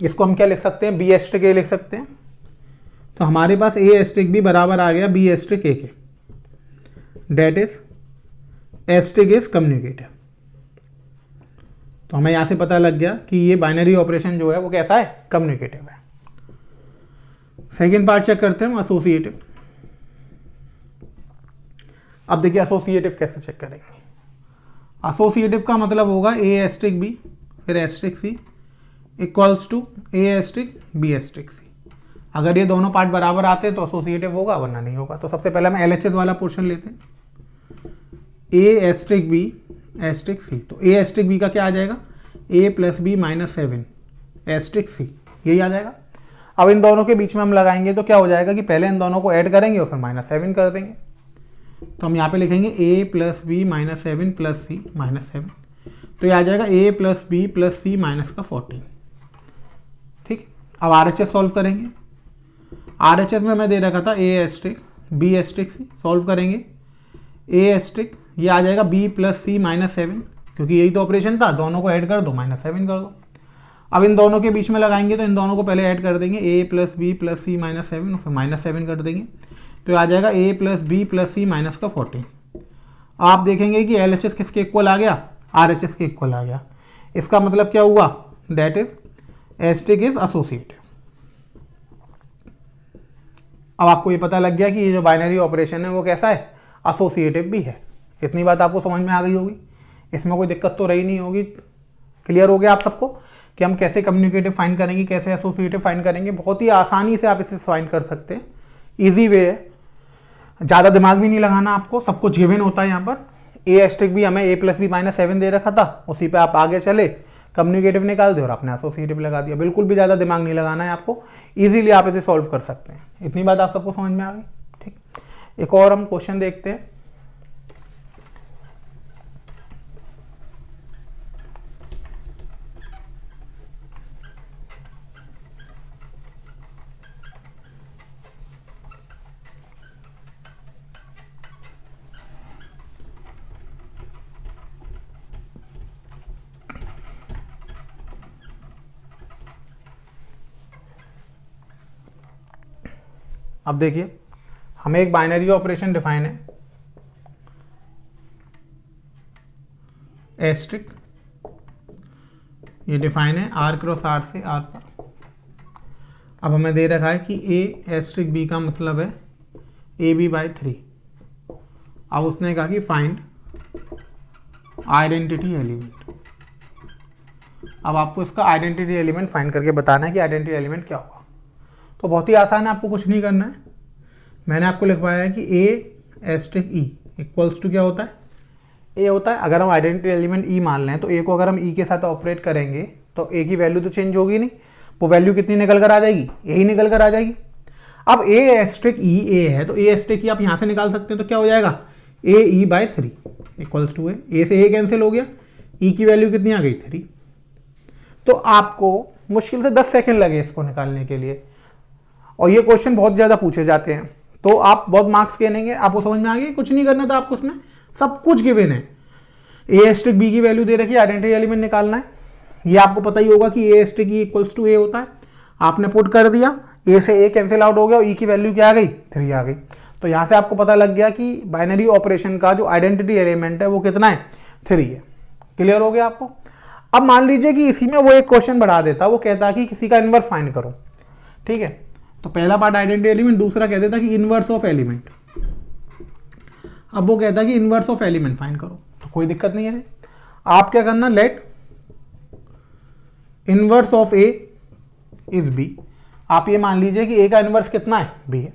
इसको हम क्या लिख सकते हैं? b*a लिख सकते हैं। तो हमारे पास a*b बराबर आ गया b*a के, that is asterisk is communicative. तो हमें यहां से पता लग गया कि ये बाइनरी ऑपरेशन जो है वो कैसा है? कम्युनिकेटिव है। सेकेंड पार्ट चेक करते हैं हम, एसोसिएटिव। अब देखिए एसोसिएटिव कैसे चेक करेंगे। एसोसिएटिव का मतलब होगा a*b फिर *c इक्वल्स टू a*b*c। अगर ये दोनों पार्ट बराबर आते हैं तो एसोसिएटिव होगा, वरना नहीं होगा। तो सबसे पहले हम LHS वाला पोर्शन लेते हैं, a*b *c। तो a*b का क्या आ जाएगा? a + b - 7 *c, यही आ जाएगा। अब इन दोनों के बीच में हम लगाएंगे तो क्या हो जाएगा कि पहले इन दोनों को ऐड करेंगे और फिर -7 कर देंगे। तो हम यहाँ पे लिखेंगे a + b - 7 + c - 7। तो ये आ जाएगा a + b + c - 14, ठीक। अब RHS सॉल्व करेंगे। RHS में हमें दे रखा था a*, b*, c। सॉल्व करेंगे a*, ये आ जाएगा b + c - 7, क्योंकि यही तो ऑपरेशन था, दोनों को ऐड कर दो -7 कर दो। अब इन दोनों के बीच में लगाएंगे तो इन दोनों को पहले ऐड कर देंगे a + b + c - 7 और फिर -7 कर देंगे। तो आ जाएगा a + b + c - 14। आप देखेंगे कि LHS किसके इक्वल आ गया? RHS के इक्वल आ गया। इसका मतलब क्या हुआ, that is asterisk is associative. अब आपको ये पता लग गया कि ये जो बाइनरी ऑपरेशन है वो कैसा है, एसोसिएटिव भी है। इतनी बात आपको समझ में आ गई होगी, इसमें कोई दिक्कत तो रही नहीं होगी। क्लियर हो गया आप सबको कि हम कैसे कम्युनिकेटिव फाइंड करेंगे, कैसे एसोसिएटिव फाइंड करेंगे। बहुत ही आसानी से आप इसे फाइंड कर सकते हैं, ईजी वे है, ज़्यादा दिमाग भी नहीं लगाना आपको, सब कुछ गिवन होता है यहाँ पर। ए एस्ट्रिक भी हमें a+b-7 दे रखा था, उसी पे आप आगे चले, कम्युनिकेटिव निकाल दे और आपने एसोसिएटिव लगा दिया। बिल्कुल भी ज़्यादा दिमाग नहीं लगाना है आपको, इजीली आप इसे सॉल्व कर सकते हैं। इतनी बात आप सबको समझ में आ गई, ठीक। एक और हम क्वेश्चन देखते हैं। अब देखिए, हमें एक बाइनरी ऑपरेशन डिफाइन है, एस्ट्रिक, ये डिफाइन है R क्रॉस R से R पर। अब हमें दे रखा है कि A एस्ट्रिक B का मतलब है AB/3। अब उसने कहा कि फाइंड आइडेंटिटी एलिमेंट। अब आपको इसका आइडेंटिटी एलिमेंट फाइंड करके बताना है कि आइडेंटिटी एलिमेंट क्या होगा। तो बहुत ही आसान है, आपको कुछ नहीं करना है। मैंने आपको लिखवाया है कि A asterisk E equals to क्या होता है, A होता है। अगर हम आइडेंटिटी एलिमेंट E मान लें तो A को अगर हम E के साथ ऑपरेट करेंगे तो A की वैल्यू तो चेंज होगी नहीं, वो वैल्यू कितनी निकल कर आ जाएगी, यही निकल कर आ जाएगी। अब A एस्ट्रिक E A है तो A एस्ट्रिक E आप यहाँ से निकाल सकते हैं, तो क्या हो जाएगा AE/3 इक्वल्स टू A से A कैंसिल हो गया, E की वैल्यू कितनी आ गई 3। तो आपको मुश्किल से 10 सेकेंड लगे इसको निकालने के लिए, और ये क्वेश्चन बहुत ज़्यादा पूछे जाते हैं, तो आप बहुत मार्क्स गिनेंगे। आपको समझ में आ गया, कुछ नहीं करना था आपको, उसमें सब कुछ गिवन है। A एस्ट्रिक B की वैल्यू दे रखी है, आइडेंटिटी एलिमेंट निकालना है। ये आपको पता ही होगा कि A asterisk E equals to A होता है। आपने पुट कर दिया, A से A कैंसिल आउट हो गया और E की वैल्यू क्या आ गई, 3 आ गई। तो यहाँ से आपको पता लग गया कि बाइनरी ऑपरेशन का जो आइडेंटिटी एलिमेंट है वो कितना है, 3 है। क्लियर हो गया आपको। अब मान लीजिए कि इसी में वो एक क्वेश्चन बढ़ा देता, वो कहता कि किसी का इनवर्स फाइंड करो, ठीक है। तो पहला पार्ट आइडेंटिटी एलिमेंट, दूसरा कहता था कि इनवर्स ऑफ एलिमेंट। अब वो कहता कि इनवर्स ऑफ एलिमेंट फाइंड करो, तो कोई दिक्कत नहीं है। आप क्या करना, let inverse of A is B। आप ये मान लीजिए कि A का इनवर्स कितना है, B है।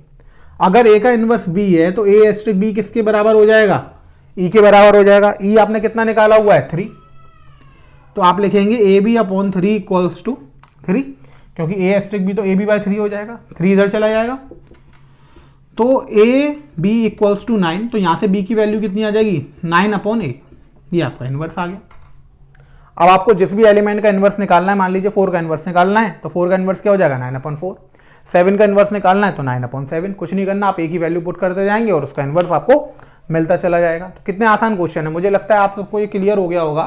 अगर A का इनवर्स B है तो A एस्ट्रिक B किसके बराबर हो जाएगा, E के बराबर हो जाएगा। E आपने कितना निकाला हुआ है, 3। तो आप लिखेंगे AB/3 इक्वल्स टू 3, क्योंकि A एस्ट्रिक B तो AB/3 हो जाएगा, 3 इधर चला जाएगा। तो AB इक्वल्स टू 9, तो यहाँ से B की वैल्यू कितनी आ जाएगी, 9/8। ये आपका इनवर्स आ गया। अब आपको जिस भी एलिमेंट का इनवर्स निकालना है, मान लीजिए 4 का इनवर्स निकालना है, तो 4 का इनवर्स क्या हो जाएगा, 9/4। 7 का इनवर्स निकालना है तो 9/7। कुछ नहीं करना, आप A की वैल्यू पुट करते जाएंगे और उसका इनवर्स आपको मिलता चला जाएगा। तो कितने आसान क्वेश्चन है, मुझे लगता है आप सबको ये क्लियर हो गया होगा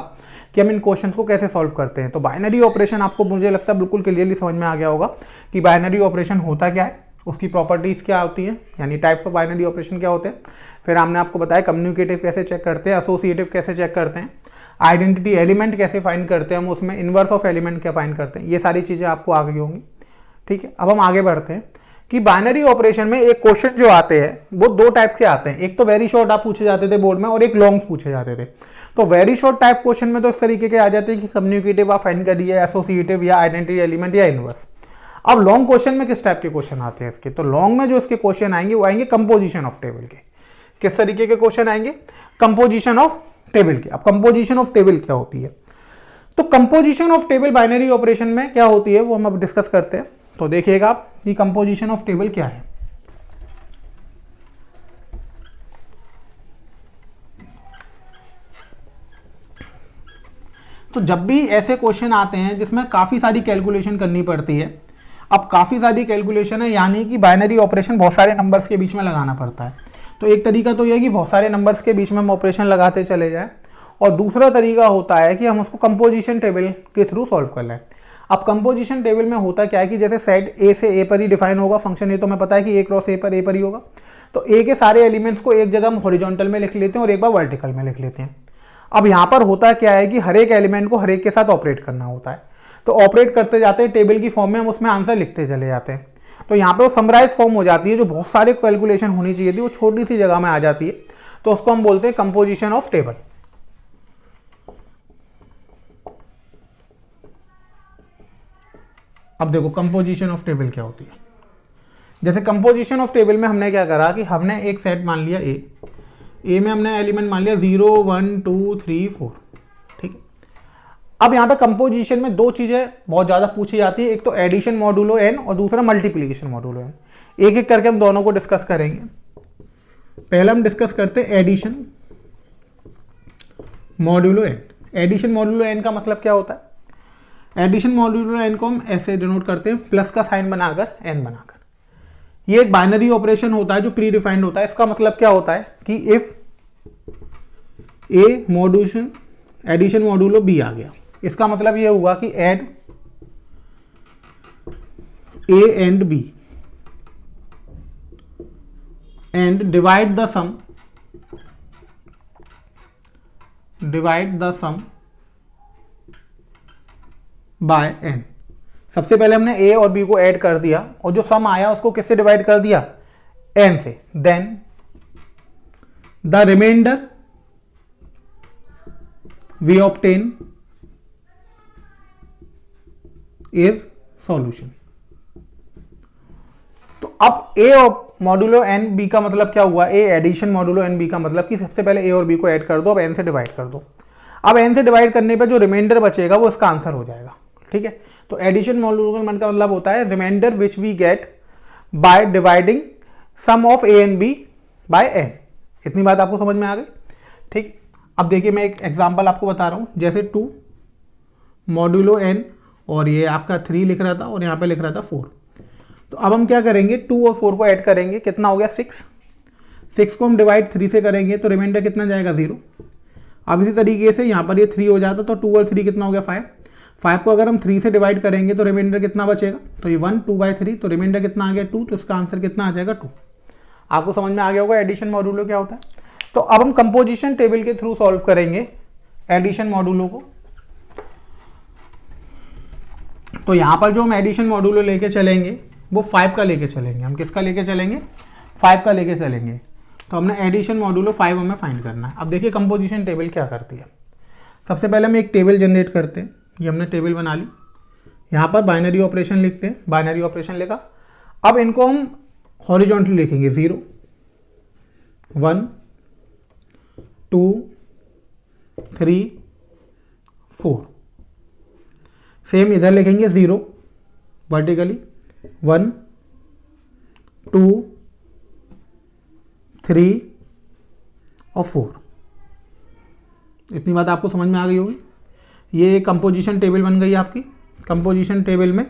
कि हम इन क्वेश्चन को कैसे सॉल्व करते हैं। तो बाइनरी ऑपरेशन आपको मुझे लगता है बिल्कुल क्लियरली समझ में आ गया होगा कि बाइनरी ऑपरेशन होता क्या है, उसकी प्रॉपर्टीज़ क्या होती हैं, यानी टाइप्स ऑफ बाइनरी ऑपरेशन क्या होते हैं। फिर हमने आपको बताया कम्युनिकेटिव कैसे चेक करते हैं, एसोसिएटिव कैसे चेक करते हैं, आइडेंटिटी एलिमेंट कैसे फाइंड करते हैं हम उसमें, इनवर्स ऑफ एलिमेंट क्या फाइंड करते हैं। ये सारी चीज़ें आपको आ गई होंगी, ठीक है। अब हम आगे बढ़ते हैं कि बाइनरी ऑपरेशन में एक क्वेश्चन जो आते हैं वो 2 टाइप के आते हैं। एक तो वेरी शॉर्ट आप पूछे जाते थे बोर्ड में, और एक लॉन्ग पूछे जाते थे। तो वेरी शॉर्ट टाइप क्वेश्चन में तो इस तरीके के आ जाते हैं कि कम्युनिकेटिव आप फाइंड करिए, एसोसिएटिव या आइडेंटिटी एलिमेंट या इनवर्स। अब लॉन्ग क्वेश्चन में किस टाइप के क्वेश्चन आते हैं इसके, तो लॉन्ग में जो इसके क्वेश्चन आएंगे वो आएंगे कंपोजिशन ऑफ टेबल के। किस तरीके के क्वेश्चन आएंगे, कंपोजिशन ऑफ टेबल के। अब कंपोजिशन ऑफ टेबल क्या होती है, तो composition of table binary operation में क्या होती है वो हम अब डिस्कस करते हैं। तो देखिएगा आप कि कंपोजिशन ऑफ टेबल क्या है। तो जब भी ऐसे क्वेश्चन आते हैं जिसमें काफ़ी सारी कैलकुलेशन करनी पड़ती है, अब काफ़ी सारी कैलकुलेशन है यानी कि बाइनरी ऑपरेशन बहुत सारे नंबर्स के बीच में लगाना पड़ता है। तो एक तरीका तो यह है कि बहुत सारे नंबर्स के बीच में हम ऑपरेशन लगाते चले जाएं, और दूसरा तरीका होता है कि हम उसको कंपोजिशन टेबल के थ्रू सॉल्व कर लें। अब कंपोजिशन टेबल में होता क्या है कि जैसे सेट ए से ए पर ही डिफाइन होगा फंक्शन, ये तो हमें पता है कि ए क्रॉस ए पर ही होगा। तो ए के सारे एलिमेंट्स को एक जगह हम हॉरिजॉन्टल में लिख लेते हैं और एक बार वर्टिकल में लिख लेते हैं। अब यहाँ पर होता क्या है कि हर एक एलिमेंट को हर एक के साथ ऑपरेट करना होता है, तो ऑपरेट करते जाते हैं टेबल की फॉर्म में, हम उसमें आंसर लिखते चले जाते हैं। तो यहाँ पे वो समराइज फॉर्म हो जाती है, जो बहुत सारे कैलकुलेशन होनी चाहिए थी वो छोटी सी जगह में आ जाती है, तो उसको हम बोलते हैं कंपोजिशन ऑफ टेबल। अब देखो कंपोजिशन ऑफ टेबल क्या होती है। जैसे कंपोजिशन ऑफ टेबल में हमने क्या करा कि हमने एक सेट मान लिया ए में हमने एलिमेंट मान लिया 0 1 2 3 4, ठीक है। अब यहाँ पे कंपोजिशन में दो चीजें बहुत ज्यादा पूछी जाती है, एक तो एडिशन मॉडुलो एन और दूसरा मल्टीप्लिकेशन मॉडुलो एन। एक एक करके हम दोनों को डिस्कस करेंगे। पहले हम डिस्कस करते हैं addition modulo N. Addition modulo N का मतलब क्या होता है? एडिशन मॉड्यूलो एन को हम ऐसे डिनोट करते हैं, प्लस का साइन बनाकर एन बनाकर। ये एक बाइनरी ऑपरेशन होता है जो प्री डिफाइंड होता है। इसका मतलब क्या होता है कि if a modulation addition modulo b आ गया, इसका मतलब ये हुआ कि add a and b and divide the sum by n. सबसे पहले हमने ए और बी को ऐड कर दिया और जो सम आया उसको किससे डिवाइड कर दिया? एन से। Then the remainder we obtain is solution. तो अब ए मॉड्यूलो एन बी का मतलब क्या हुआ? ए एडिशन मॉड्यूलो एन बी का मतलब कि सबसे पहले ए और बी को ऐड कर दो, अब एन से डिवाइड कर दो। अब एन से डिवाइड करने पे जो रिमाइंडर बचेगा वो इसका आंसर हो जाएगा, ठीक है। तो एडिशन मॉड्यूलो का मतलब होता है remainder which we get by dividing sum of A and B by N. इतनी बात आपको समझ में आ गई, ठीक। अब देखिए मैं एक एग्जांपल आपको बता रहा हूं, जैसे 2 मॉड्यूलो एन और ये आपका 3 लिख रहा था और यहाँ पे लिख रहा था 4। तो अब हम क्या करेंगे, 2 और 4 को ऐड करेंगे, कितना हो गया 6 को हम डिवाइड 3 से करेंगे तो रिमाइंडर कितना जाएगा 0। अब इसी तरीके से यहाँ पर ये 3 हो जाता तो 2 और 3 कितना हो गया 5 को अगर हम 3 से डिवाइड करेंगे तो रिमाइंडर कितना बचेगा? तो ये 1 2/3, तो रिमाइंडर कितना आ गया 2, तो इसका आंसर कितना आ जाएगा 2। आपको समझ में आ गया होगा एडिशन मॉड्यूलो क्या होता है। तो अब हम कंपोजिशन टेबल के थ्रू सॉल्व करेंगे एडिशन मॉड्यूलो को। तो यहाँ पर जो हम एडिशन मॉड्यूलो लेके चलेंगे वो 5 का लेके चलेंगे। हम किसका लेके चलेंगे? 5 का लेके चलेंगे। तो हमने एडिशन मॉड्यूलो 5 हमें फाइंड करना है। अब देखिए कंपोजिशन टेबल क्या करती है। सबसे पहले हम एक टेबल जनरेट करते हैं। ये हमने टेबल बना ली, यहाँ पर बाइनरी ऑपरेशन लिखते हैं, बाइनरी ऑपरेशन लिखा। अब इनको हम हॉरिजॉन्टली लिखेंगे 0 1 2 3 4। सेम इधर लिखेंगे 0 वर्टिकली 1 2 3 और 4। इतनी बात आपको समझ में आ गई होगी। ये कंपोजिशन टेबल बन गई आपकी। कंपोजिशन टेबल में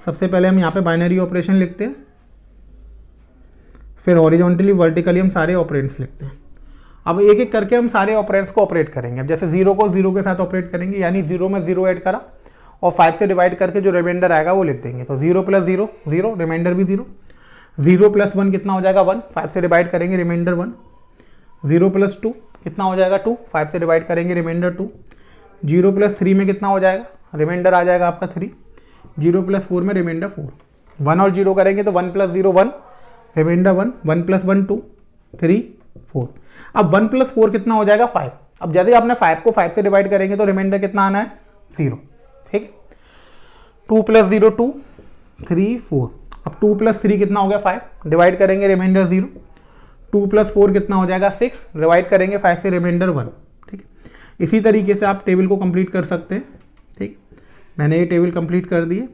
सबसे पहले हम यहाँ पे बाइनरी ऑपरेशन लिखते हैं, फिर हॉरिजॉन्टली वर्टिकली हम सारे ऑपरेंड्स लिखते हैं। अब एक एक करके हम सारे ऑपरेंड्स को ऑपरेट करेंगे। अब जैसे 0 को 0 के साथ ऑपरेट करेंगे, यानी 0 में 0 ऐड करा और 5 से डिवाइड करके जो रिमाइंडर आएगा वो लिख देंगे। तो 0 + 0 0, रिमाइंडर भी 0। 0 + 1 कितना हो जाएगा 1, 5 से डिवाइड करेंगे रिमाइंडर 1। 0 + 2 कितना हो जाएगा 2, 5 से डिवाइड करेंगे रिमाइंडर 2। 0 + 3 में कितना हो जाएगा? रिमाइंडर आ जाएगा आपका 3। 0 + 4 में रिमाइंडर 4। 1 और 0 करेंगे तो 1 + 0 1, रिमाइंडर 1। 1 + 1 2 3 4। अब 1 + 4 कितना हो जाएगा 5। अब जैसे आपने 5 को 5 से डिवाइड करेंगे तो रिमाइंडर कितना आना है 0, ठीक है। 2 + 0 2 3 4। अब 2 + 3 कितना हो गया 5, डिवाइड करेंगे रिमाइंडर 0। 2 + 4 कितना हो जाएगा 6, डिवाइड करेंगे 5 से रिमाइंडर 1, ठीक है। इसी तरीके से आप टेबल को कंप्लीट कर सकते हैं, ठीक। मैंने ये टेबल कंप्लीट कर दिए।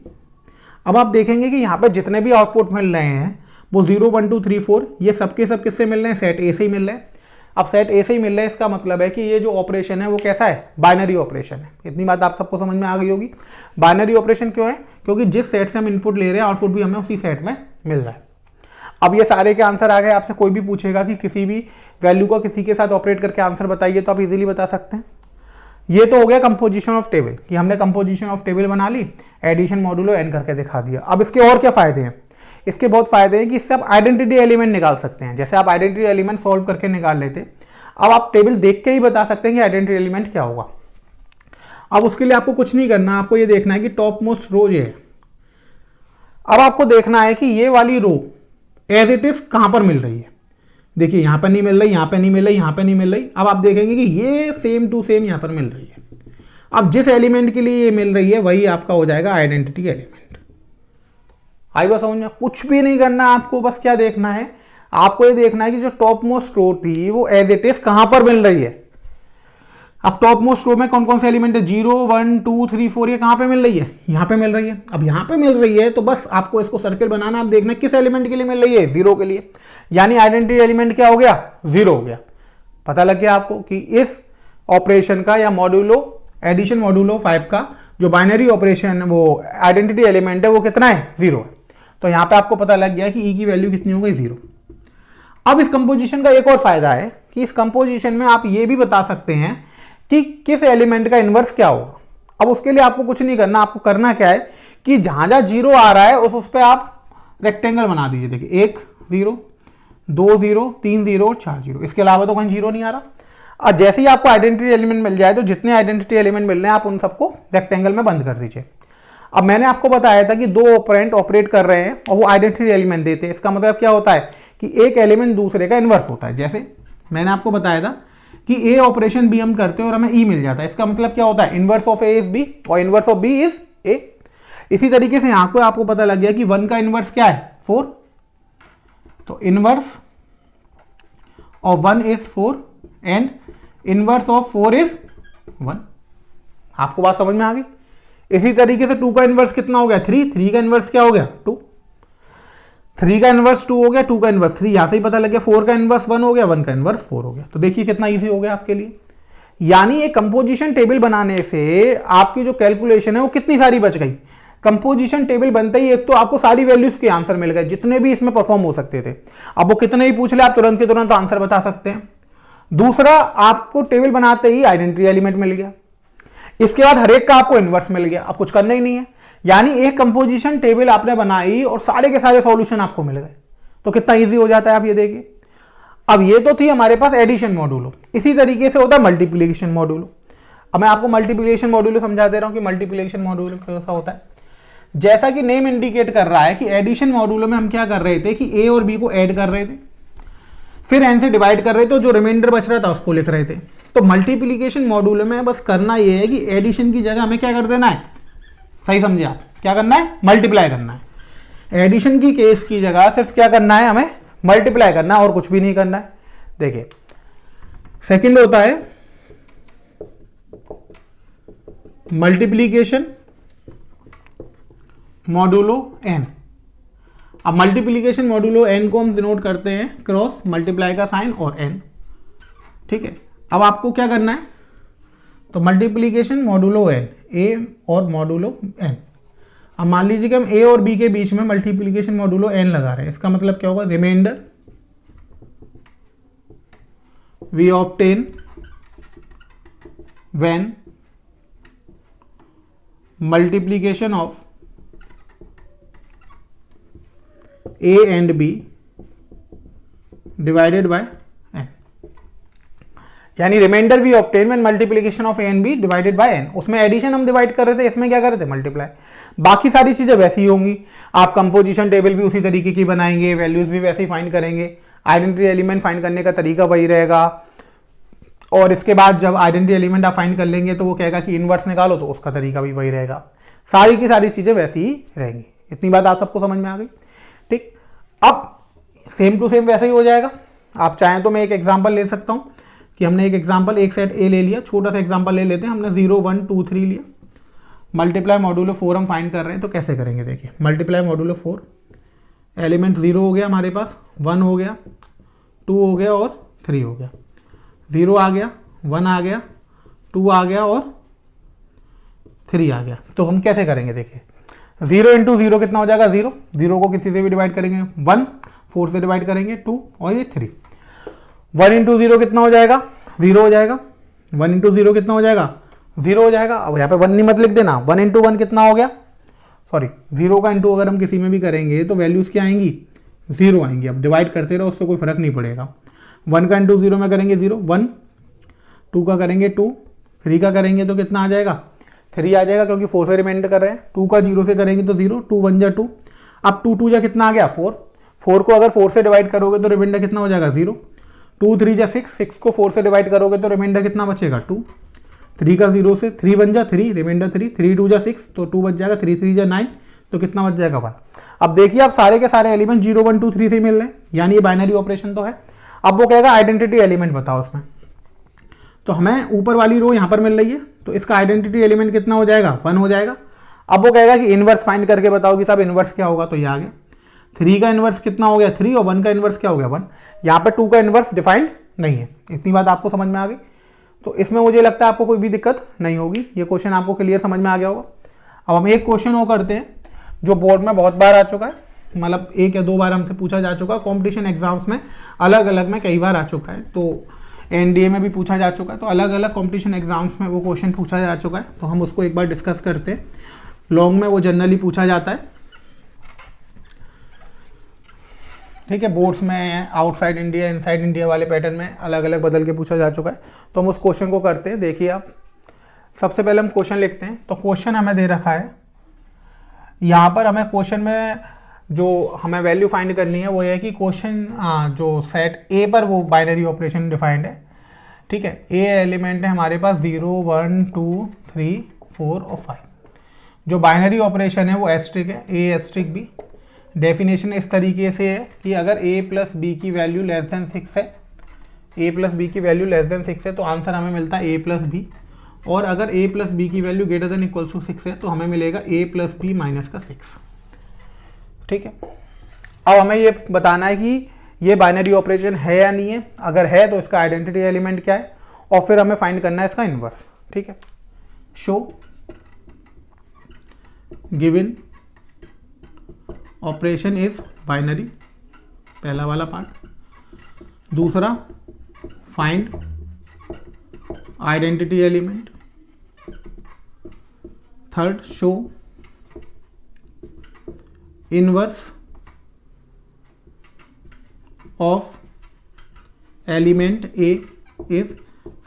अब आप देखेंगे कि यहाँ पे जितने भी आउटपुट मिल रहे हैं वो 0 1 2 3 4 ये सबके सब किससे मिल रहे हैं? सेट ए से ही मिल रहे हैं। अब सेट ए से ही मिल रहा है, इसका मतलब है कि ये जो ऑपरेशन है वो कैसा है? बाइनरी ऑपरेशन है। इतनी बात आप सबको समझ में आ गई होगी। बाइनरी ऑपरेशन क्यों है? क्योंकि जिस सेट से हम इनपुट ले रहे हैं आउटपुट भी हमें उसी सेट में मिल रहा है। अब ये सारे के आंसर आ गए। आपसे कोई भी पूछेगा कि किसी भी वैल्यू को किसी के साथ ऑपरेट करके आंसर बताइए तो आप इजीली बता सकते हैं। ये तो हो गया कंपोजिशन ऑफ टेबल कि हमने कंपोजिशन ऑफ टेबल बना ली, एडिशन मॉड्यूलो एन करके दिखा दिया। अब इसके और क्या फायदे हैं? इसके बहुत फायदे हैं कि इससे आप आइडेंटिटी एलिमेंट निकाल सकते हैं। जैसे आप आइडेंटिटी एलिमेंट सॉल्व करके निकाल लेते, अब आप टेबल देख के ही बता सकते हैं कि आइडेंटिटी एलिमेंट क्या होगा। अब उसके लिए आपको कुछ नहीं करना, आपको ये देखना है कि टॉप मोस्ट रो ये है। अब आपको देखना है कि ये वाली रो एज इट इज कहां पर मिल रही है। देखिए यहां पर नहीं मिल रही, यहां पर नहीं मिल रही, यहां पर नहीं मिल रही। अब आप देखेंगे कि ये सेम टू सेम यहां पर मिल रही है। अब जिस एलिमेंट के लिए ये मिल रही है वही आपका हो जाएगा आइडेंटिटी एलिमेंट। आई बात समझ में? कुछ भी नहीं करना आपको, बस क्या देखना है, आपको ये देखना है कि जो टॉप मोस्ट रो थी वो एज इट इज कहां पर मिल रही है। अब टॉप मोस्ट रो में कौन कौन से एलिमेंट है, 0 1 2 3 4, ये कहां पे मिल रही है, यहां पे मिल रही है। अब यहां पे मिल रही है तो बस आपको इसको सर्किल बनाना, आप देखना किस एलिमेंट के लिए मिल रही है, 0 के लिए, यानी आइडेंटिटी एलिमेंट क्या हो गया, 0 हो गया। पता लग गया आपको कि इस ऑपरेशन का या मॉड्यूलो एडिशन मॉड्यूलो 5 का जो बाइनरी ऑपरेशन वो आइडेंटिटी एलिमेंट है वो कितना है, 0 है। तो यहां पे आपको पता लग गया कि ई की वैल्यू कितनी हो गई, 0। अब इस कंपोजिशन का एक और फायदा है कि इस कंपोजिशन में आप ये भी बता सकते हैं कि किस एलिमेंट का इनवर्स क्या होगा। अब उसके लिए आपको कुछ नहीं करना, आपको करना क्या है कि जहां जहां 0 आ रहा है उस पर आप रेक्टेंगल बना दीजिए। देखिए 1 0 2 0 3 0 और 4 0, इसके अलावा तो कहीं 0 नहीं आ रहा। और जैसे ही आपको आइडेंटिटी एलिमेंट मिल जाए तो जितने आइडेंटिटी एलिमेंट मिल रहे हैं आप उन सबको रेक्टेंगल में बंद कर दीजिए। अब मैंने आपको बताया था कि 2 ऑपरेंट ऑपरेट कर रहे हैं और वो आइडेंटिटी एलिमेंट देते हैं। इसका मतलब क्या होता है कि एक एलिमेंट दूसरे का इनवर्स होता है। जैसे मैंने आपको बताया था कि ए ऑपरेशन बी हम करते हैं और हमें ई मिल जाता है। इसका मतलब क्या होता है, inverse of A is b और inverse of B is a. इसी तरीके से यहां को आपको पता लग गया कि 1 का इनवर्स क्या है, 4, तो inverse of 1 is 4 and inverse of 4 is 1। आपको बात समझ में आ गई। इसी तरीके से 2 का इनवर्स कितना हो गया, 3 का इनवर्स क्या हो गया, 2, 3 का इनवर्स 2 हो गया, 2 का इनवर्स 3, यहां से ही पता लग गया। 4 का इनवर्स 1 हो गया, 1 का इनवर्स 4 हो गया। तो देखिए कितना इजी हो गया आपके लिए। यानी एक कंपोजिशन टेबल बनाने से आपकी जो कैलकुलेशन है वो कितनी सारी बच गई। कंपोजिशन टेबल बनते ही एक तो आपको सारी वैल्यूज के आंसर मिल गए जितने भी इसमें परफॉर्म हो सकते थे। अब वो कितने ही पूछ ले आप तुरंत के तुरंत आंसर बता सकते हैं। दूसरा, आपको टेबल बनाते ही आइडेंटिटी एलिमेंट मिल गया। इसके बाद हर एक का आपको इनवर्स मिल गया, अब कुछ करना ही नहीं है। यानी एक कंपोजिशन टेबल आपने बनाई और सारे के सारे सॉल्यूशन आपको मिल गए। तो कितना इजी हो जाता है आप ये देखिए। अब ये तो थी हमारे पास एडिशन मॉड्यूलो। इसी तरीके से होता है मल्टीप्लिकेशन मॉड्यूलो। अब मैं आपको मल्टीप्लिकेशन मॉड्यूलो समझा दे रहा हूं कि मल्टीप्लिकेशन मॉड्यूलो कैसा होता है। जैसा कि नेम इंडिकेट कर रहा है कि एडिशन मॉड्यूलो में हम क्या कर रहे थे कि ए और बी को ऐड कर रहे थे, फिर एन से डिवाइड कर रहे थे, जो रिमाइंडर बच रहा था उसको लिख रहे थे। तो मल्टीप्लिकेशन मॉड्यूलो में बस करना ये है कि एडिशन की जगह हमें क्या कर देना है, सही समझे आप, क्या करना है, मल्टीप्लाई करना है। एडिशन की केस की जगह सिर्फ क्या करना है, हमें मल्टीप्लाई करना है और कुछ भी नहीं करना है। देखिए सेकंड होता है मल्टीप्लिकेशन मॉड्यूलो एन। अब मल्टीप्लिकेशन मॉड्यूलो एन को हम डिनोट करते हैं क्रॉस मल्टीप्लाई का साइन और एन, ठीक है। अब आपको क्या करना है, तो मल्टीप्लिकेशन मॉड्यूलो एन, ए और मॉड्यूलो एन। अब मान लीजिए कि हम ए और बी के बीच में मल्टीप्लिकेशन मॉड्यूलो एन लगा रहे हैं। इसका मतलब क्या होगा, remainder we obtain when multiplication of A and b divided by n. यानी remainder we obtain when multiplication of A and b divided by n. उसमें एडिशन हम डिवाइड कर रहे थे, इसमें क्या कर रहे थे, मल्टीप्लाई। बाकी सारी चीजें वैसी ही होंगी। आप कंपोजिशन टेबल भी उसी तरीके की बनाएंगे, वैल्यूज भी वैसे ही फाइंड करेंगे, आइडेंटिटी एलिमेंट फाइंड करने का तरीका वही रहेगा। और इसके बाद जब आइडेंटिटी एलिमेंट आप फाइंड कर लेंगे तो वो कहेगा कि इनवर्स निकालो, तो उसका तरीका भी वही रहेगा। सारी की सारी चीजें वैसी ही रहेंगी। इतनी बात आप सबको समझ में आ गई, ठीक। अब सेम टू सेम वैसे ही हो जाएगा। आप चाहें तो मैं एक एग्जांपल ले सकता हूं कि हमने एक एग्जांपल, एक सेट ए ले लिया, छोटा सा एग्जांपल ले लेते हैं। हमने 0 1 2 3 लिया, मल्टीप्लाई मॉड्यूलो 4 हम फाइंड कर रहे हैं। तो कैसे करेंगे, देखिए मल्टीप्लाई मॉड्यूलो 4, एलिमेंट 0 हो गया हमारे पास, 1 हो गया, 2 हो गया और 3 हो गया। 0 आ गया, 1 आ गया, 2 आ गया और 3 आ गया। तो हम कैसे करेंगे, देखिए 0 इंटू 0 कितना हो जाएगा, 0। 0 को किसी से भी डिवाइड करेंगे, 1, 4 से डिवाइड करेंगे 2 और ये 3। 1 इंटू 0 कितना हो जाएगा, 0 हो जाएगा। 1 इंटू 0 कितना हो जाएगा, 0 हो जाएगा। अब यहाँ पे 1 नहीं मत लिख देना, 1 इंटू 1 कितना हो गया, सॉरी 0 का इंटू अगर हम किसी में भी करेंगे तो वैल्यूज क्या आएंगी, 0 आएंगी। अब डिवाइड करते रहो, उससे कोई फर्क नहीं पड़ेगा। 1 का इंटू 0 में करेंगे 0 1, 2 का करेंगे 2, 3 का करेंगे तो कितना आ जाएगा 3 आ जाएगा, क्योंकि 4 से रिमाइंडर कर रहे हैं। 2 का 0 से करेंगे तो 0, 2 1 जा 2, अब 2 2 जा कितना आ गया 4, 4 को अगर 4 से डिवाइड करोगे तो रिमाइंडर कितना हो जाएगा 0, 2 3 जा 6, 6 को 4 से डिवाइड करोगे तो रिमाइंडर कितना बचेगा 2, 3 का 0 से 3 1 जा 3, रिमाइंडर 3, 3 2 जा 6 तो 2 बच जाएगा, 3 3 जा 9 तो कितना बच जाएगा 1। अब देखिए आप सारे के सारे एलिमेंट 0 1 2 3 से मिल रहे हैं, यानी ये बाइनरी ऑपरेशन तो है। अब वो कहेगा आइडेंटिटी एलिमेंट बताओ उसमें, तो हमें ऊपर वाली रो यहाँ पर मिल रही है, तो इसका आइडेंटिटी एलिमेंट कितना हो जाएगा 1 हो जाएगा। अब वो कहेगा कि इनवर्स फाइंड करके बताओ कि साहब इनवर्स क्या होगा, तो ये आ गया 3 का इनवर्स कितना हो गया 3 और 1 का इनवर्स क्या हो गया 1। यहाँ पे 2 का इनवर्स डिफाइंड नहीं है, इतनी बात आपको समझ में आ गई। तो इसमें मुझे लगता है आपको कोई भी दिक्कत नहीं होगी, ये क्वेश्चन आपको क्लियर समझ में आ गया होगा। अब हम एक क्वेश्चन वो करते हैं जो बोर्ड में बहुत बार आ चुका है, मतलब 1 या 2 बार हमसे पूछा जा चुका है, कॉम्पिटिशन एग्जाम्स में अलग अलग में कई बार आ चुका है, तो एनडीए में भी पूछा जा चुका है, तो अलग अलग कॉम्पिटिशन एग्जाम्स में वो क्वेश्चन पूछा जा चुका है, तो हम उसको एक बार डिस्कस करते हैं। लॉन्ग में वो जनरली पूछा जाता है, ठीक है, बोर्ड्स में आउटसाइड इंडिया इनसाइड इंडिया वाले पैटर्न में अलग अलग बदल के पूछा जा चुका है, तो हम उस क्वेश्चन को करते हैं। देखिए आप सबसे पहले हम क्वेश्चन लिखते हैं, तो क्वेश्चन हमें दे रखा है, यहाँ पर हमें क्वेश्चन में जो हमें वैल्यू फाइंड करनी है वो ये है कि क्वेश्चन जो सेट ए पर वो बाइनरी ऑपरेशन डिफाइंड है, ठीक है, ए एलिमेंट है हमारे पास 0 1 2 3 4 और 5। जो बाइनरी ऑपरेशन है वो एस्ट्रिक है, ए एस्ट्रिक बी। डेफिनेशन इस तरीके से है कि अगर a प्लस बी की वैल्यू लेस देन 6 है, a प्लस बी की वैल्यू लेस देन 6 है तो आंसर हमें मिलता है a प्लस बी, और अगर a प्लस बी की value greater than equal to 6 है तो हमें मिलेगा a प्लस बी माइनस का 6, ठीक है। अब हमें ये बताना है कि ये बाइनरी ऑपरेशन है या नहीं है, अगर है तो इसका आइडेंटिटी एलिमेंट क्या है, और फिर हमें फाइंड करना है इसका इनवर्स, ठीक है। Show given operation is binary, पहला वाला पार्ट। दूसरा find identity element. Third show inverse of element a is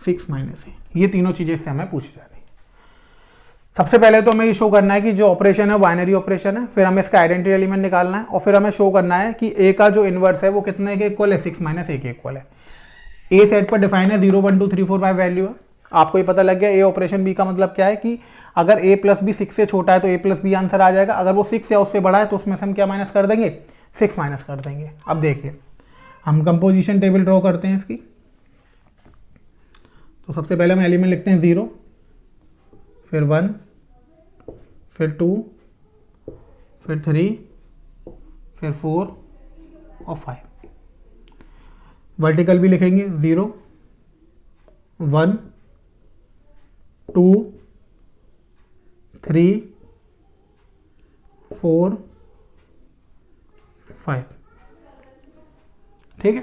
6 minus a. ये तीनों चीजें से हमें पूछी जा रही है। सबसे पहले तो हमें ये शो करना है कि जो ऑपरेशन है बाइनरी ऑपरेशन है, फिर हमें इसका आइडेंटिटी एलिमेंट निकालना है, और फिर हमें शो करना है कि ए का जो इनवर्स है वो कितने के इक्वल है, 6 माइनस ए के इक्वल है। ए सेट पर डिफाइन है 0 1 2 3 4 5 वैल्यू है, आपको ये पता लग गया। ए ऑपरेशन बी का मतलब क्या है कि अगर ए प्लस बी 6 से छोटा है तो ए प्लस बी आंसर आ जाएगा, अगर वो 6 या उससे बड़ा है तो उसमें से हम क्या माइनस कर देंगे, 6 माइनस कर देंगे। अब देखिए हम कंपोजिशन टेबल ड्रॉ करते हैं इसकी। तो सबसे पहले हम एलिमेंट लिखते हैं 0, फिर 1, फिर 2, फिर 3, फिर 4 और 5। वर्टिकल भी लिखेंगे 0 1 2 3 4 5, ठीक है।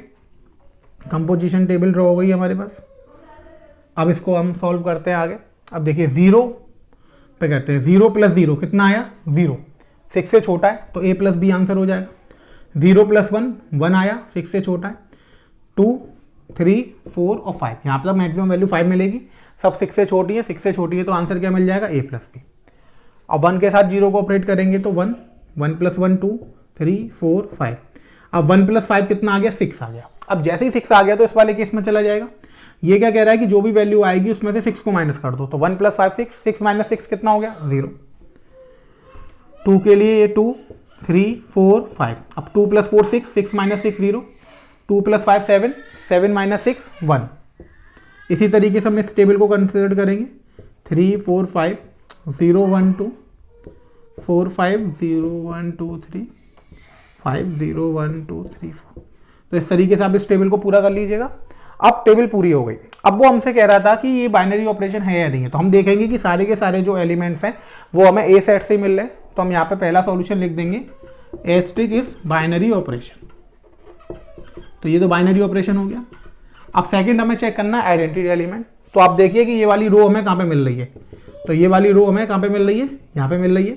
कंपोजिशन टेबल ड्रॉ हो गई हमारे पास। अब इसको हम सॉल्व करते हैं आगे। अब देखिए 0 पे करते हैं, 0 प्लस 0 कितना आया 0, 6 से छोटा है तो a प्लस बी आंसर हो जाएगा। 0 प्लस 1 1 आया, 6 से छोटा है। 2 3 4 और 5, यहाँ पर मैक्सिमम वैल्यू 5 मिलेगी, सब 6 से छोटी है, 6 से छोटी है तो आंसर क्या मिल जाएगा a प्लस बी। अब 1 के साथ 0 को ऑपरेट करेंगे तो 1 1 प्लस 1 2 3 4 5। अब 1 प्लस 5 कितना आ गया 6 आ गया। अब जैसे ही 6 आ गया तो इस वाले केस में चला जाएगा। ये क्या कह रहा है कि जो भी वैल्यू आएगी उसमें से 6 को माइनस कर दो, तो 1 प्लस 5 6, 6 माइनस 6 कितना हो गया 0। 2 के लिए ये 2 3 4 5। अब 2 प्लस 4 6, 6 माइनस 6 0, 2 प्लस 5 7, 7 माइनस 6 1। इसी तरीके से हम इस टेबल को कंसिडर करेंगे 3 4 5 0 1 2 4 5 0 1 2 3 5 0 1 2 3 4। तो इस तरीके से आप इस टेबल को पूरा कर लीजिएगा। अब टेबल पूरी हो गई। अब वो हमसे कह रहा था कि ये बाइनरी ऑपरेशन है या नहीं है, तो हम देखेंगे कि सारे के सारे जो एलिमेंट्स हैं वो हमें ए सेट से मिल रहे हैं। तो हम यहाँ पे पहला सॉल्यूशन लिख देंगे एस्ट्रिक इज बाइनरी ऑपरेशन। तो ये तो बाइनरी ऑपरेशन हो गया। अब सेकंड हमें चेक करना है आइडेंटिटी एलिमेंट। तो आप देखिए कि ये वाली रो हमें कहाँ पे मिल रही है, तो ये वाली रो हमें कहाँ पे मिल रही है, यहाँ पे मिल रही है।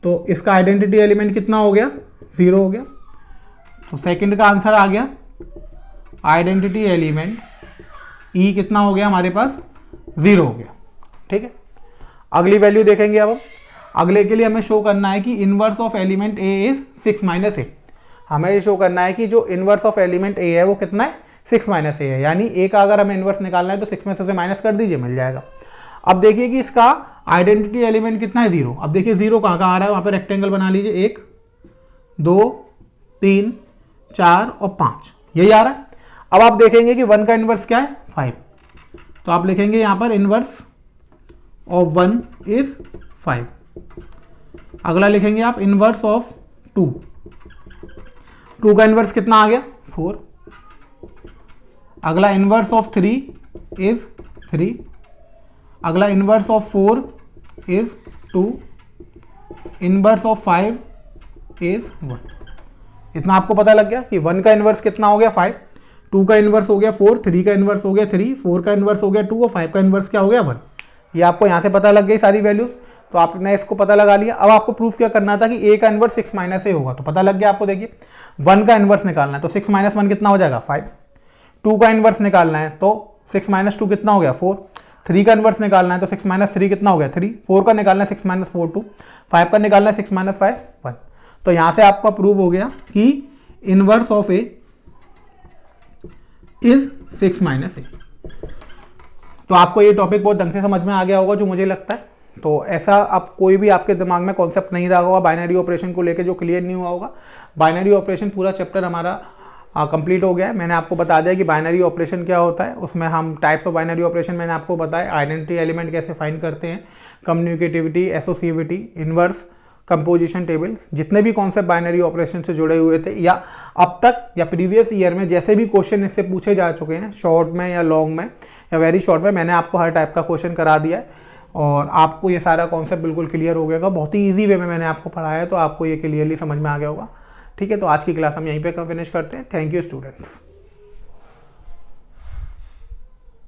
तो इसका आइडेंटिटी एलिमेंट कितना हो गया 0 हो गया। तो सेकंड का आंसर आ गया आइडेंटिटी एलिमेंट ई कितना हो गया हमारे पास, 0 हो गया। ठीक है, अगली वैल्यू देखेंगे अब हम। अगले के लिए हमें शो करना है कि inverse of element a is 6 minus a. हमें ये शो करना है कि जो इनवर्स ऑफ एलिमेंट ए है वो कितना है, 6 माइनस ए है। यानी ए का अगर हमें इनवर्स निकालना है तो 6 में से माइनस कर दीजिए, मिल जाएगा। अब देखिए कि इसका आइडेंटिटी एलिमेंट कितना है, 0। अब देखिए 0 कहाँ कहाँ आ रहा है, वहाँ पर रेक्टेंगल बना लीजिए, 1 2 3 4 और 5, यही आ रहा है। अब आप देखेंगे कि 1 का इनवर्स क्या है, 5। तो आप लिखेंगे यहाँ पर इनवर्स ऑफ 1 इज 5। अगला लिखेंगे आप इनवर्स ऑफ 2। 2 का इनवर्स कितना आ गया, 4। अगला इनवर्स ऑफ 3 इज 3। अगला inverse of 4 is 2। Inverse of 5 is 1। इतना आपको पता लग गया कि 1 का इनवर्स कितना हो गया, 5, 2 का इनवर्स हो गया 4, 3 का इनवर्स हो गया 3, 4 का इनवर्स हो गया 2 और 5 का इनवर्स क्या हो गया, 1। ये आपको यहाँ से पता लग गई सारी वैल्यूज। तो आपने इसको पता लगा लिया। अब आपको प्रूफ क्या करना था कि ए का इनवर्स 6 माइनस ए होगा, तो पता लग गया आपको। देखिए 1 का इनवर्स निकालना है तो 6 माइनस 1 कितना हो जाएगा, 5। 2 का इनवर्स निकालना है तो 6 माइनस 2 कितना हो गया, 4। 3 का इनवर्स निकालना है तो 6 माइनस 3 कितना हो गया, 3। 4 का निकालना है 6 माइनस 4 2। 5 का निकालना है 6 माइनस 5 1। तो यहाँ से आपका प्रूव हो गया कि inverse of A is 6 minus a. तो आपको ये टॉपिक बहुत ढंग से समझ में आ गया होगा जो मुझे लगता है। तो ऐसा आप कोई भी आपके दिमाग में कॉन्सेप्ट नहीं रहा होगा बाइनरी ऑपरेशन को लेके जो क्लियर नहीं हुआ होगा। बाइनरी ऑपरेशन पूरा चैप्टर हमारा कंप्लीट हो गया है। मैंने आपको बता दिया कि बाइनरी ऑपरेशन क्या होता है, उसमें हम टाइप्स ऑफ बाइनरी ऑपरेशन मैंने आपको बताया, आइडेंटिटी एलिमेंट कैसे फाइंड करते हैं, कम्युनिकेटिविटी, एसोसिएटिविटी, इनवर्स, कंपोजिशन टेबल, जितने भी कॉन्सेप्ट बाइनरी ऑपरेशन से जुड़े हुए थे या अब तक या प्रीवियस ईयर में जैसे भी क्वेश्चन इससे पूछे जा चुके हैं, शॉर्ट में या लॉन्ग में या वेरी शॉर्ट में, मैंने आपको हर टाइप का क्वेश्चन करा दिया है और आपको ये सारा कॉन्सेप्ट बिल्कुल क्लियर हो गया। बहुत ही ईजी वे में मैंने आपको पढ़ाया है, तो आपको ये क्लियरली समझ में आ गया होगा। ठीक है, तो आज की क्लास हम यहीं पे फिनिश करते हैं। Thank you students.